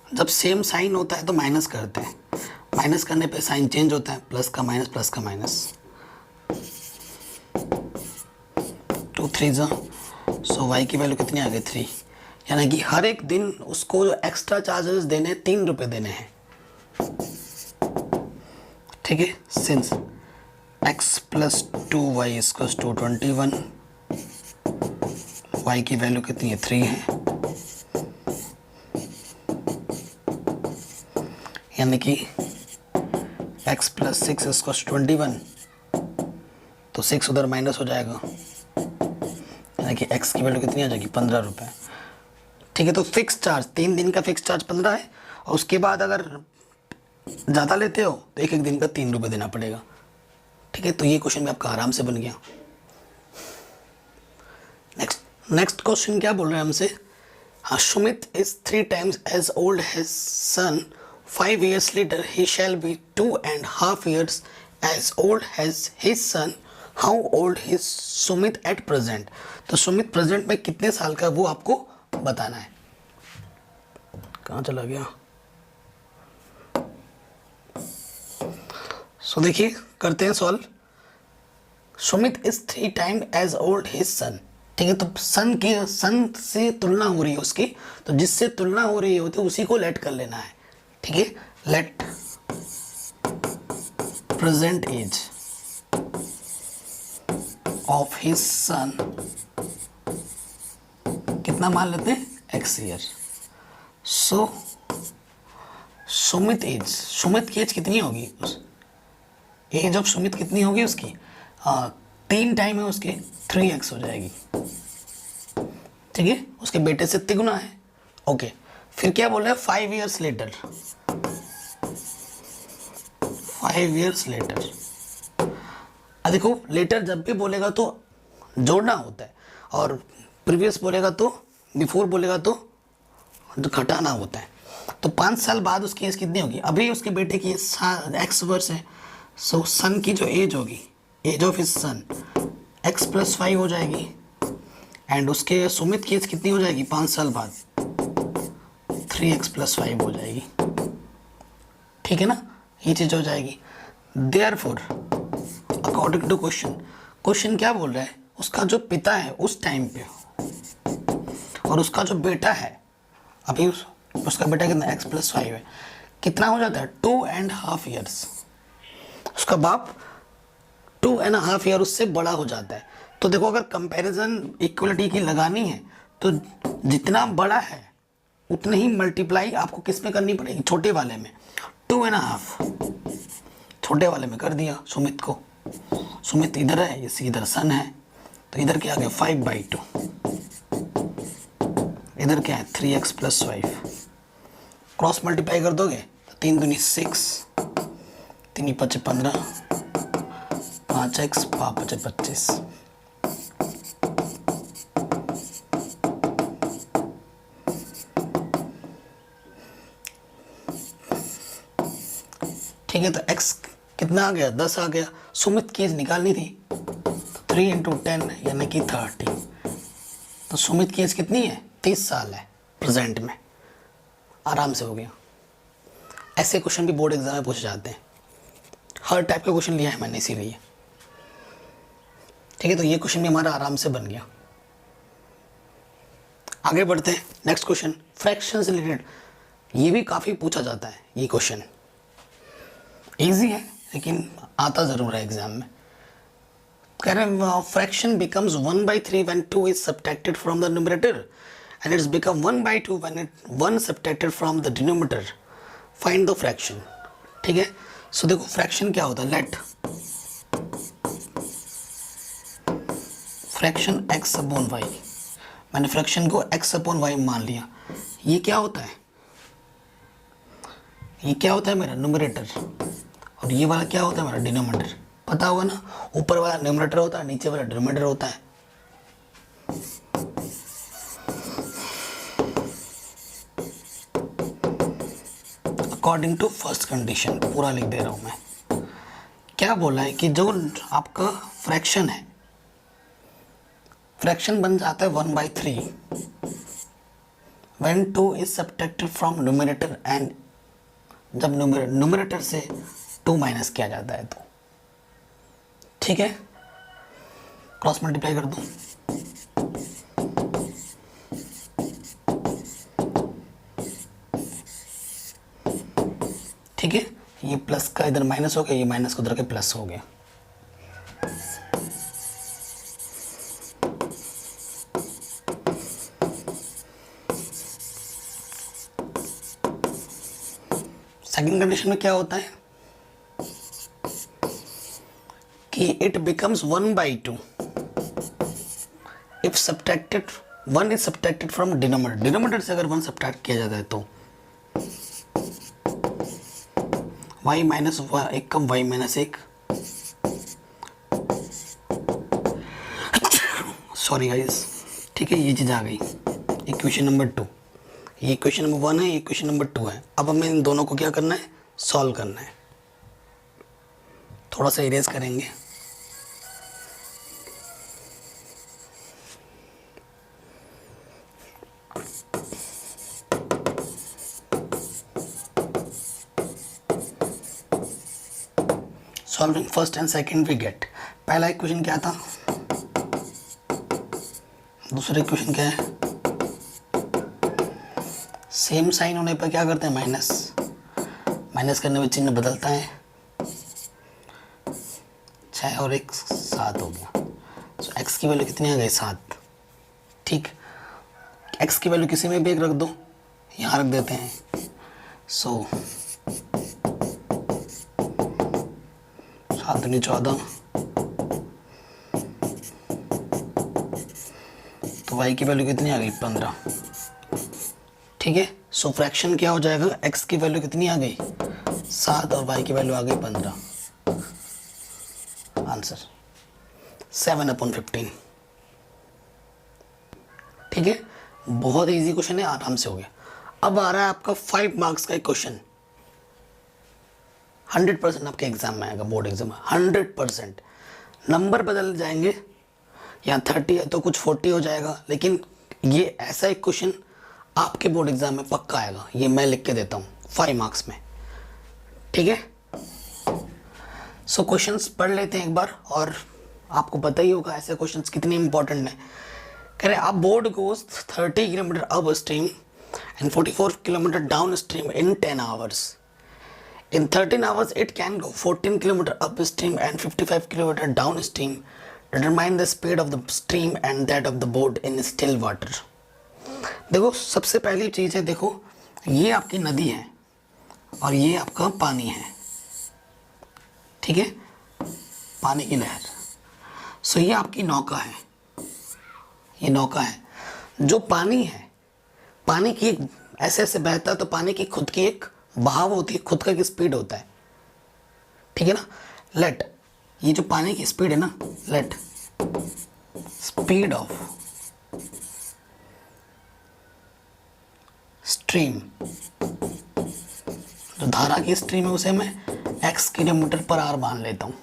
जब सेम साइन होता है तो माइनस करते हैं, माइनस करने पे साइन चेंज होता है, प्लस का माइनस, प्लस का माइनस, 2 3 सो y की वैल्यू कितनी आ गई, 3। यानी कि हर एक दिन उसको जो एक्स्ट्रा चार्जेस देने हैं 3 रुपये देने हैं। ठीक है, since x plus 2y equals to 21, y की वैल्यू कितनी है 3 है, यानी कि x प्लस 6 इक्वल्स 21, तो 6 उधर माइनस हो जाएगा, यानी कि x की वैल्यू कितनी आ जाएगी 15 रुपये। ठीक है, तो फिक्स चार्ज 3 दिन का फिक्स चार्ज 15 है, और उसके बाद अगर ज़्यादा लेते हो तो एक एक दिन का 3 रुपये देना पड़ेगा। ठीक है, तो ये क्वेश्चन भी आपका आराम से बन गया। नेक्स्ट क्वेश्चन क्या बोल रहे हैं हमसे, Sumit is 3 times age old has son, 5 years later he shall be 2.5 years as old as his son, how old is Sumit at present। तो सुमित प्रेजेंट में कितने साल का वो आपको बताना है। कहाँ चला गया, सो देखिए करते हैं solve. Sumit is 3 times age old his son. ठीक है, तो सन से तुलना हो रही है उसकी, तो जिससे तुलना हो रही होती है उसी को लेट कर लेना है। ठीक है, let present age of his son कितना मान लेते हैं x ईयर। सो सुमित की एज कितनी होगी, एज ऑफ सुमित कितनी होगी उसकी, 3 टाइम है उसके 3x हो जाएगी। ठीक है, उसके बेटे से तिगुना है। ओके, फिर क्या बोल रहा है 5 years लेटर, 5 years लेटर। अब देखो लेटर जब भी बोलेगा तो जोड़ना होता है, और प्रीवियस बोलेगा तो, बिफोर बोलेगा तो घटाना होता है। तो 5 साल बाद उसकी एज कितनी होगी, अभी उसके बेटे की x वर्ष है, सो सन की जो एज होगी, age of his son x plus 5 हो जाएगी, एंड उसके सुमित की एज कितनी हो जाएगी 5 साल बाद 3x प्लस 5 हो जाएगी। ठीक है ना, ये चीज़ हो जाएगी। देयरफॉर अकॉर्डिंग टू क्वेश्चन क्या बोल रहा है, उसका जो पिता है उस टाइम पे और उसका जो बेटा है अभी उसका बेटा कितना x प्लस 5 है, कितना हो जाता है 2.5 years। उसका बाप 2.5 year उससे बड़ा हो जाता है। तो देखो अगर कंपैरिजन इक्वलिटी की लगानी है तो जितना बड़ा है उतने ही मल्टीप्लाई आपको किस में करनी पड़ेगी, छोटे वाले में। 2.5 छोटे वाले में कर दिया सुमित को, सुमित इधर है, इसी इधर सन है, तो इधर क्या आ गया 5/2, इधर क्या है 3x प्लस 5, क्रॉस मल्टीप्लाई कर दोगे तो 3 दूनी 6, 3 5 15, 5x 5 25। ठीक है, तो x कितना आ गया 10 आ गया। सुमित की एज निकालनी थी, 3 × 10 यानी कि 30। तो सुमित की एज कितनी है 30 साल है प्रेजेंट में, आराम से हो गया। ऐसे क्वेश्चन भी बोर्ड एग्जाम में पूछे जाते हैं, हर टाइप का क्वेश्चन लिया है मैंने इसीलिए। ठीक है, तो ये क्वेश्चन भी हमारा आराम से बन गया। आगे बढ़ते हैं, नेक्स्ट क्वेश्चन फ्रैक्शन से रिलेटेड। ये भी काफ़ी पूछा जाता है, ये क्वेश्चन इजी है लेकिन आता ज़रूर है एग्जाम में। कह रहे हैं fraction becomes 1/3 when 2 is subtracted from the numerator and it's become 1/2 when 1 subtracted from the denominator. Find the fraction. ठीक है, सो देखो फ्रैक्शन क्या होता है, let fraction x upon y। मैंने फ्रैक्शन को x अपॉन y मान लिया। ये क्या होता है, ये क्या होता है मेरा न्यूमरेटर, और ये वाला क्या होता है मेरा डिनोमिनेटर। पता होगा ना, ऊपर वाला न्यूमरेटर होता है, नीचे वाला डिनोमिनेटर होता है। अकॉर्डिंग टू फर्स्ट कंडीशन, पूरा लिख दे रहा हूं मैं। क्या बोला है कि जो आपका फ्रैक्शन है, फ्रैक्शन बन जाता है 1/3 when 2 is subtracted from numerator and जब न्यूमरेटर से 2 माइनस किया जाता है तो। ठीक है, क्रॉस मल्टीप्लाई कर दूं, ठीक है, ये प्लस का इधर माइनस हो गया, ये माइनस को उधर के प्लस हो गया। सेकंड कंडीशन में क्या होता है कि it becomes 1/2 if subtracted 1 is subtracted from denominator. Denominator से अगर 1 सब्ट्रैक्ट किया जाता है तो y माइनस एक कम y माइनस एक, सॉरी गाइस, ठीक है, ये चीज आ गई इक्वेशन नंबर 2। ये इक्वेशन नंबर 1 है, ये इक्वेशन नंबर 2 है। अब हमें इन दोनों को क्या करना है, सॉल्व करना है। थोड़ा सा इरेज करेंगे। Solving first and second we get, पहला इक्वेशन क्या था, दूसरा इक्वेशन क्या है, सेम साइन होने पर क्या करते हैं, माइनस, माइनस करने में चिन्ह बदलता है, 6 और 1 7 हो गया। तो x की वैल्यू कितनी आ गई, 7। ठीक, x की वैल्यू किसी में भी एक रख दो, यहाँ रख देते हैं। सो 7 दूनी 14, तो y की वैल्यू कितनी आ गई, 15। ठीक है, सो फ्रैक्शन क्या हो जाएगा, x की वैल्यू कितनी आ गई, 7 और y की वैल्यू आ गई 15। आंसर 7/15। ठीक है, बहुत इजी क्वेश्चन है, आराम से हो गया। अब आ रहा है आपका 5 मार्क्स का क्वेश्चन, 100% आपके एग्जाम में आएगा, बोर्ड एग्जाम में 100%। नंबर बदल जाएंगे, यहाँ 30 है तो कुछ 40 हो जाएगा, लेकिन ये ऐसा एक क्वेश्चन आपके बोर्ड एग्जाम में पक्का आएगा। ये मैं लिख के देता हूँ 5 मार्क्स में। ठीक है, सो क्वेश्चंस पढ़ लेते हैं एक बार, और आपको पता ही होगा ऐसे क्वेश्चंस कितने इंपॉर्टेंट हैं। कह रहे अब board goes 30 kilometre upstream and 44 kilometre down stream in 10 hours. In 13 hours, it can go 14 km upstream and 55 km downstream. Determine the speed of the stream and that of the boat in still water. देखो, सबसे पहली चीज़ है, देखो ये आपकी नदी है और ये आपका पानी है। ठीक है, पानी की लहर। सो ये आपकी नौका है, ये नौका है। जो पानी है, पानी की एक ऐसे ऐसे बहता है, तो पानी की खुद की एक बहाव होती है, खुद का एक स्पीड होता है। ठीक है ना, लेट, ये जो पानी की स्पीड है ना, लेट स्पीड ऑफ स्ट्रीम, जो धारा की स्ट्रीम है उसे मैं x किलोमीटर पर आवर मान लेता हूँ,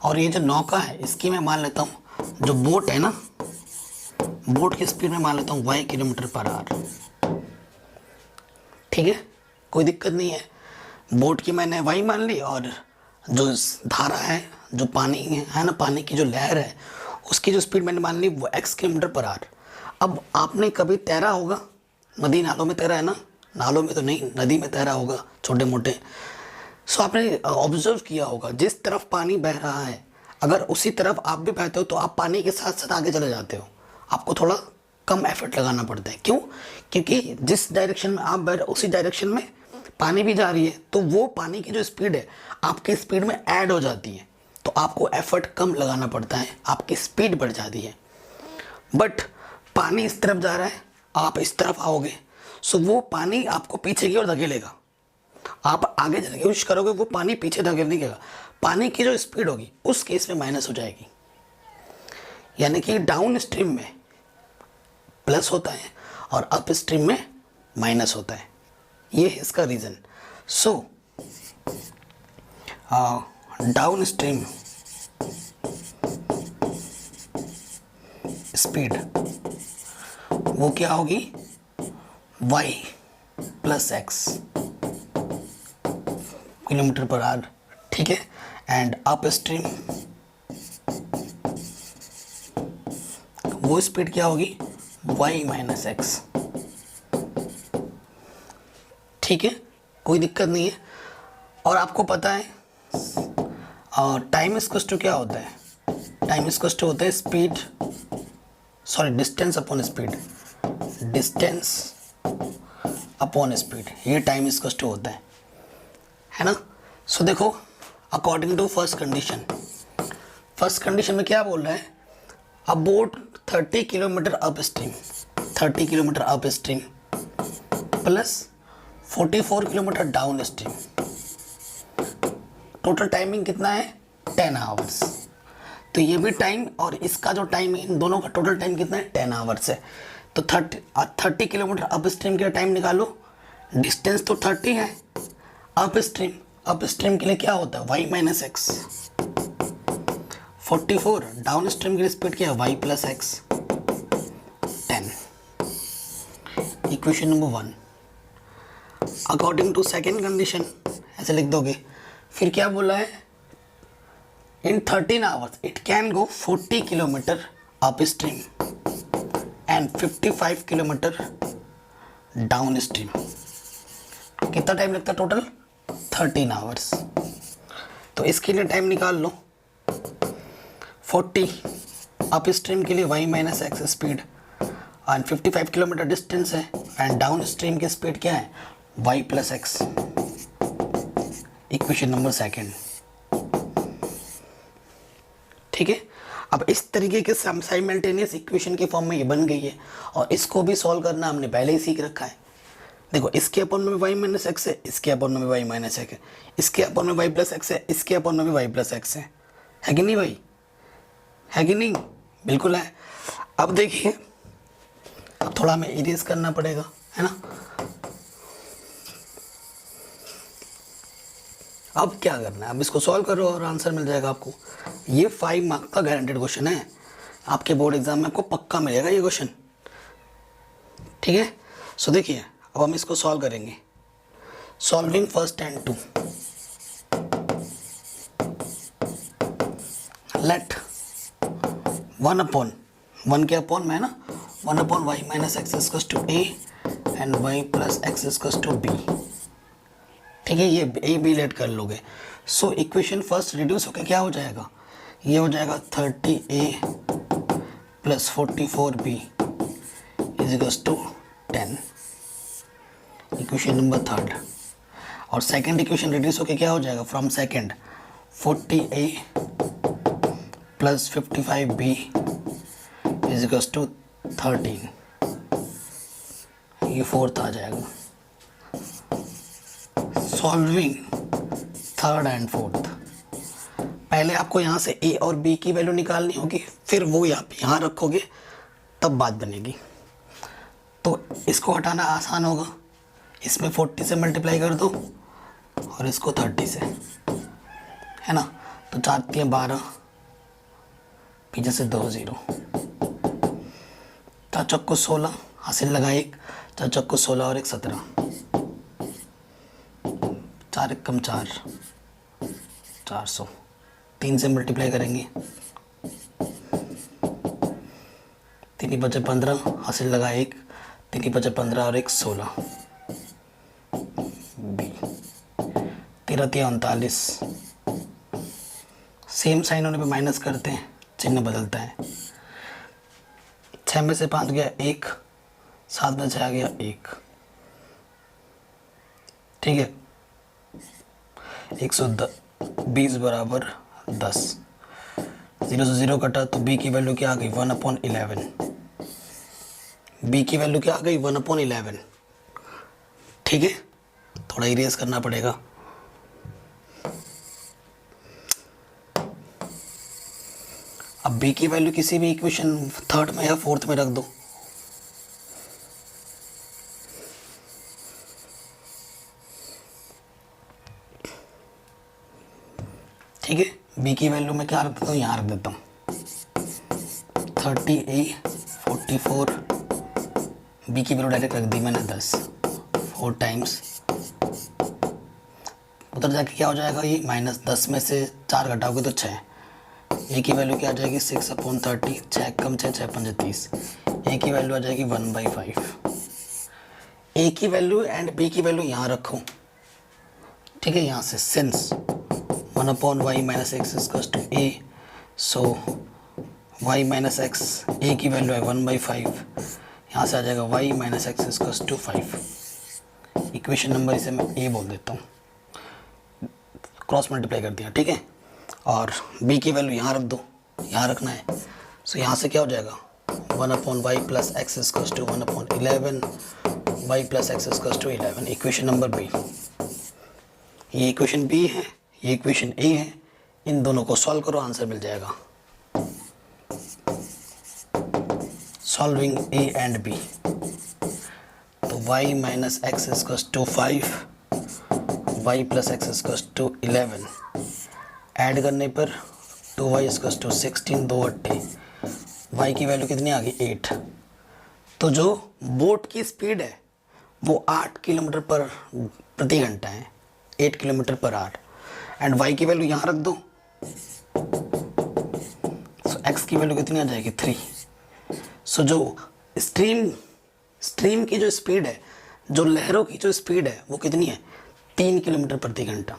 और ये जो नौका है इसकी मैं मान लेता हूँ, जो बोट है ना, बोट की स्पीड में मान लेता हूँ y किलोमीटर पर आवर। ठीक है, कोई दिक्कत नहीं है। बोट की मैंने y मान ली, और जो धारा है, जो पानी है ना, पानी की जो लहर है, उसकी जो स्पीड मैंने मान ली वो x किलोमीटर पर आवर। अब आपने कभी तैरा होगा, नदी नालों में तैरा है ना, नालों में तो नहीं, नदी में तैरा होगा छोटे मोटे। सो आपने ऑब्जर्व किया होगा, जिस तरफ पानी बह रहा है, अगर उसी तरफ आप भी बहते हो तो आप पानी के साथ साथ आगे चले जाते हो। आपको थोड़ा कम एफर्ट लगाना पड़ता है। क्यों? क्योंकि जिस डायरेक्शन में आप बह रहे हो उसी डायरेक्शन में पानी भी जा रही है, तो वो पानी की जो स्पीड है आपकी स्पीड में ऐड हो जाती है, तो आपको एफर्ट कम लगाना पड़ता है, आपकी स्पीड बढ़ जाती है। बट पानी इस तरफ जा रहा है, आप इस तरफ आओगे, सो वो पानी आपको पीछे की ओर धकेलेगा। आप आगे जाने की कोशिश करोगे, वो पानी पीछे धकेलने के, पानी की जो स्पीड होगी उस केस में माइनस हो जाएगी। यानी कि डाउन स्ट्रीम में प्लस होता है और अप स्ट्रीम में माइनस होता है। ये है इसका reason. So down stream speed वो क्या होगी, y plus x kilometre per hour. ठीक है, एंड अप स्ट्रीम वो स्पीड क्या होगी, y माइनस एक्स। ठीक है, कोई दिक्कत नहीं है। और आपको पता है टाइम इक्वल्स टू क्या होता है, टाइम इसको टू होता है speed, sorry distance upon speed, distance upon speed, ये टाइम इसको टू होता है ना। सो देखो अकॉर्डिंग टू फर्स्ट कंडीशन में क्या बोल रहा है, about 30 kilometre up stream, 30 kilometre up stream plus 44 kilometre down stream, total timing कितना है 10 आवर्स। तो ये भी टाइम और इसका जो टाइम है, इन दोनों का टोटल टाइम कितना है 10 आवर्स है। तो 30 किलोमीटर अप स्ट्रीम के टाइम निकालो, डिस्टेंस तो 30 है, अप स्ट्रीम के लिए क्या होता है y minus X, 44 downstream के लिए स्पीड क्या है y plus X 10। Equation number 1। According to second condition ऐसे लिख दोगे, फिर क्या बोला है, in 13 hours it can go 40 kilometre upstream and 55 kilometre downstream. कितना टाइम लगता है टोटल 13 आवर्स। तो इसके लिए टाइम निकाल लो, 40 अप स्ट्रीम के लिए y minus x speed and 55 kilometre distance है, एंड डाउन स्ट्रीम की स्पीड क्या है y plus x. Equation number 2। ठीक है, अब इस तरीके के साइमल्टेनियस इक्वेशन के फॉर्म में ये बन गई है, और इसको भी सॉल्व करना हमने पहले ही सीख रखा है। देखो इसके अपन में y माइनस एक्स है, इसके अपन में y माइनस एक्स है, इसके अपन में y प्लस एक्स है, इसके अपन में भी y प्लस एक्स है कि नहीं भाई, है कि नहीं, बिल्कुल है। अब देखिए, अब थोड़ा हमें इरेज करना पड़ेगा, है ना। अब क्या करना है, अब इसको सॉल्व करो और आंसर मिल जाएगा आपको। ये 5 मार्क का गारंटेड क्वेश्चन है, आपके बोर्ड एग्जाम में आपको पक्का मिलेगा ये क्वेश्चन। ठीक है, सो देखिए अब हम इसको सॉल्व करेंगे। Solving first and 2, let 1 upon 1 के अपॉन में ना 1 upon y minus x equals to a and y plus X equals to b। ठीक है, ये a b लेट कर लोगे। सो इक्वेशन फर्स्ट रिड्यूस होकर क्या हो जाएगा, ये हो जाएगा 30a plus 44b is equals to 10। Equation number 3। और सेकंड इक्वेशन रिड्यूस होकर क्या हो जाएगा, from second 40a plus 55b is equals to 13, ये फोर्थ आ जाएगा। सॉल्विंग थर्ड एंड फोर्थ, पहले आपको यहाँ से a और b की वैल्यू निकालनी होगी, फिर वो आप यहाँ रखोगे तब बात बनेगी। तो इसको हटाना आसान होगा, इसमें 40 से मल्टीप्लाई कर दो और इसको 30 से, है ना। तो 4 3 12, पीछे से 2 0, 4 चौक को 16, हासिल लगा 1, 4 चौक को 16 और 1 17, 4 1 कम 4, 400, 3 से मल्टीप्लाई करेंगे, 3 बचे 15, हासिल लगा 1, 3 बचे 15 और 1 16, 13 39, सेम साइन होने पे माइनस करते हैं, चिन्ह बदलता है। 6 में से 5 गया 1, 7 में से आ गया 1। ठीक है, 120 बराबर 10, 0 से 0 कटा तो b की वैल्यू क्या आ गई 1/11। b की वैल्यू क्या आ गई 1/11। ठीक है, थोड़ा इरेज करना पड़ेगा। अब b की वैल्यू किसी भी इक्वेशन थर्ड में या फोर्थ में रख दो। ठीक है, b की वैल्यू में क्या रख देता हूँ, यहाँ रख देता हूँ 30a 44, b की वैल्यू डायरेक्ट रख दी मैंने 10, 4 टाइम्स, उधर जाके क्या हो जाएगा, ये माइनस 10 में से 4 घटाओगे तो 6, a की वैल्यू क्या आ जाएगी 6/30, 6 कम 6 6 5 30, a की वैल्यू आ जाएगी 1/5। a की वैल्यू एंड b की वैल्यू यहाँ रखो। ठीक है, यहाँ से since 1/y minus x equals to a, so y minus x, a की वैल्यू है 1/5, यहाँ से आ जाएगा y minus x equals to 5। Equation number इसे मैं ए बोल देता हूँ, क्रॉस मल्टीप्लाई कर दिया, ठीक है। और b की वैल्यू यहाँ रख दो, यहाँ रखना है। सो यहाँ से क्या हो जाएगा 1/y plus X equals to 1/11, y plus X equals to 11। Equation number B, ये इक्वेशन बी है, ये इक्वेशन ए है। इन दोनों को सॉल्व करो, आंसर मिल जाएगा। सॉल्विंग ए एंड बी, तो y minus x equals to 5, y plus X equals to 11, add करने पर 2y इक्वल्स टू 16, 2 8, y की वैल्यू कितनी आ गई 8। तो जो बोट की स्पीड है वो 8 किलोमीटर पर प्रति घंटा है, 8 kilometre per hour. And y की वैल्यू यहाँ रख दो, सो x की वैल्यू कितनी आ जाएगी 3। सो जो स्ट्रीम की जो स्पीड है, जो लहरों की जो स्पीड है वो कितनी है 3 किलोमीटर प्रति घंटा,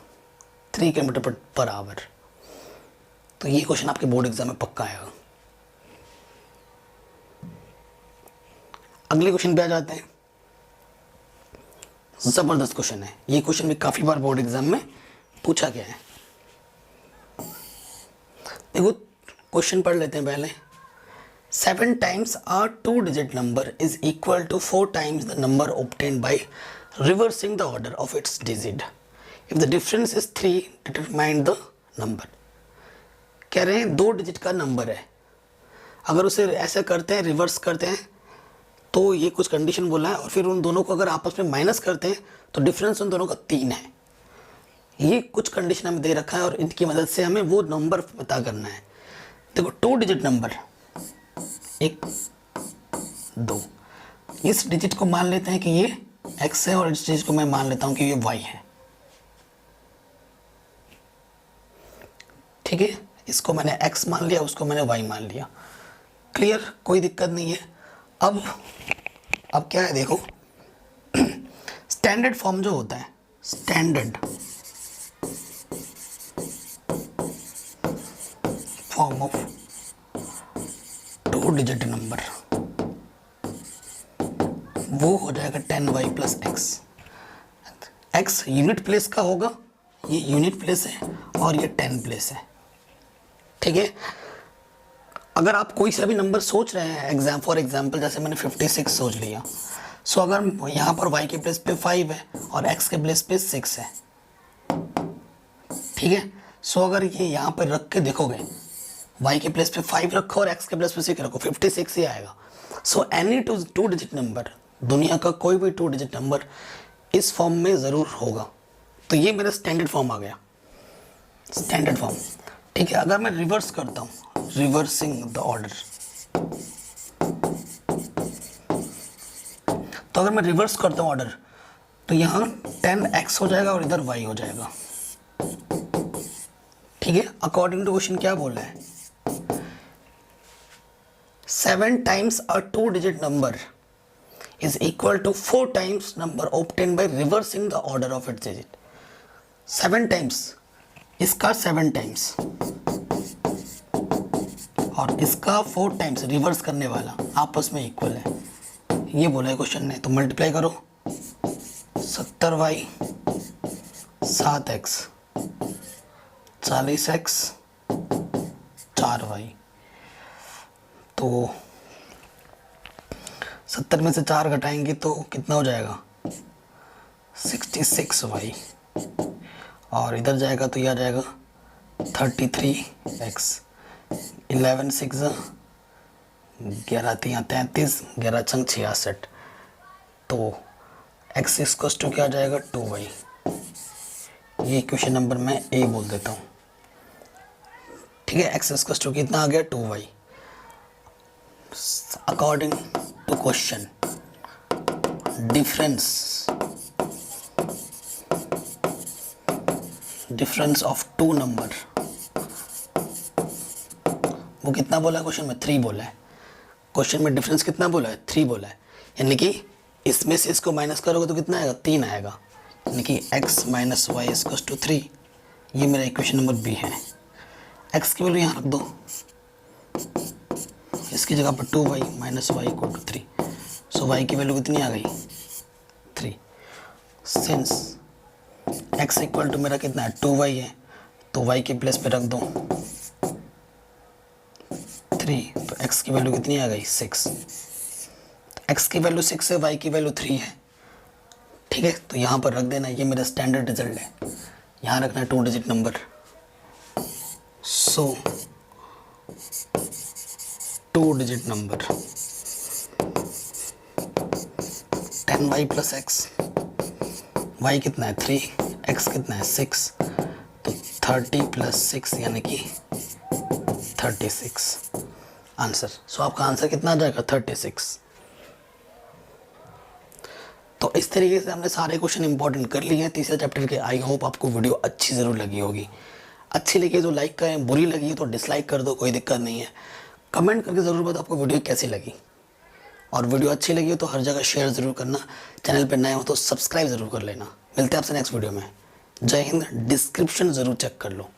3 किलोमीटर पर आवर। तो ये क्वेश्चन आपके बोर्ड एग्जाम में पक्का आएगा। अगले क्वेश्चन पे आ जाते हैं। जबरदस्त क्वेश्चन है ये, क्वेश्चन भी काफी बार बोर्ड एग्जाम में पूछा गया है। देखो क्वेश्चन पढ़ लेते हैं पहले। 7 times a 2-digit number is equal to 4 times the number obtained by reversing the order of its digit. If the difference is 3, determine the number. कह रहे हैं 2 डिजिट का नंबर है, अगर उसे ऐसे करते हैं, रिवर्स करते हैं, तो ये कुछ कंडीशन बोला है। और फिर उन दोनों को अगर आपस में माइनस करते हैं तो डिफरेंस उन दोनों का 3 है। ये कुछ कंडीशन हमें दे रखा है और इनकी मदद से हमें वो नंबर पता करना है। देखो 2 डिजिट नंबर 1 2, इस डिजिट को मान लेते हैं कि ये x है और इस डिजिट को मैं मान लेता हूं कि ये y है, ठीक है। इसको मैंने x मान लिया, उसको मैंने y मान लिया। क्लियर, कोई दिक्कत नहीं है। अब क्या है देखो, स्टैंडर्ड फॉर्म जो होता है, standard form of 2 digit number वो हो जाएगा 10y plus x. X unit place का होगा, ये यूनिट प्लेस है और ये 10 प्लेस है, ठीक है। अगर आप कोई सा भी नंबर सोच रहे हैं, फॉर एग्जाम्पल जैसे मैंने 56 सोच लिया, सो अगर यहाँ पर y के प्लेस पे 5 है और x के प्लेस पे 6 है, ठीक है। सो अगर ये यहाँ पर रख के देखोगे, y के प्लेस पे 5 रखो और x के प्लेस पे 6 रखो, 56 ही आएगा। सो एनी 2 डिजिट नंबर, दुनिया का कोई भी 2 डिजिट नंबर इस फॉर्म में ज़रूर होगा। तो ये मेरा स्टैंडर्ड फॉर्म आ गया, स्टैंडर्ड फॉर्म, ठीक है। अगर मैं रिवर्स करता हूँ, रिवर्सिंग द ऑर्डर, तो अगर मैं रिवर्स करता हूँ ऑर्डर, तो यहाँ 10x हो जाएगा और इधर y हो जाएगा, ठीक है। अकॉर्डिंग टू क्वेश्चन क्या बोल रहा है, 7 times a 2 digit number is equal to 4 times number obtained by reversing the order of its digit. 7 times, इसका 7 times और इसका 4 टाइम्स रिवर्स करने वाला आपस में इक्वल है, ये बोला है क्वेश्चन ने। तो मल्टीप्लाई करो, 70y 7x 40x 4y, तो 70 में से 4 घटाएंगे तो कितना हो जाएगा 66y, और इधर जाएगा तो यह आ जाएगा 33x, 11 6 11 3 33, 11 छंग 66, तो x इक्वल्स टू क्या आ जाएगा 2y। ये क्वेश्चन नंबर मैं ए बोल देता हूँ, ठीक है। x इक्वल्स टू कितना आ गया 2y। According to question, difference of 2 number, वो कितना बोला है क्वेश्चन में 3 बोला है। क्वेश्चन में डिफरेंस कितना बोला है 3 बोला है, यानी कि इसमें से इसको माइनस करोगे तो कितना आएगा 3 आएगा, यानी कि x minus Y equals to 3। ये मेरा इक्वेशन नंबर बी है। x की वैल्यू यहाँ रख दो, इसकी जगह पर 2y minus Y equal to 3। So y की वैल्यू कितनी आ गई 3। सिंस x इक्वल टू मेरा कितना है 2y है, तो y के प्लेस पे रख दो 3, तो x की वैल्यू कितनी आ गई 6। x की वैल्यू 6 है, y की वैल्यू 3 है, ठीक है। तो यहाँ पर रख देना, ये मेरा स्टैंडर्ड रिजल्ट है। यहाँ रखना है 2 डिजिट नंबर। सो 2 digit number 10y plus x, y कितना है 3, x कितना है 6, तो 30 प्लस 6 यानी कि 36 आंसर। सो आपका आंसर कितना आ जाएगा 36। तो इस तरीके से हमने सारे क्वेश्चन इंपॉर्टेंट कर लिए हैं तीसरे चैप्टर के। आई होप आपको वीडियो अच्छी ज़रूर लगी होगी। अच्छी लगी तो लाइक करें, बुरी लगी तो डिसलाइक कर दो, कोई दिक्कत नहीं है। कमेंट करके ज़रूर बताओ आपको वीडियो कैसी लगी, और वीडियो अच्छी लगी हो तो हर जगह शेयर ज़रूर करना। चैनल पर नए हो तो सब्सक्राइब ज़रूर कर लेना। मिलते हैं आपसे नेक्स्ट वीडियो में। जय हिंद। डिस्क्रिप्शन ज़रूर चेक कर लो।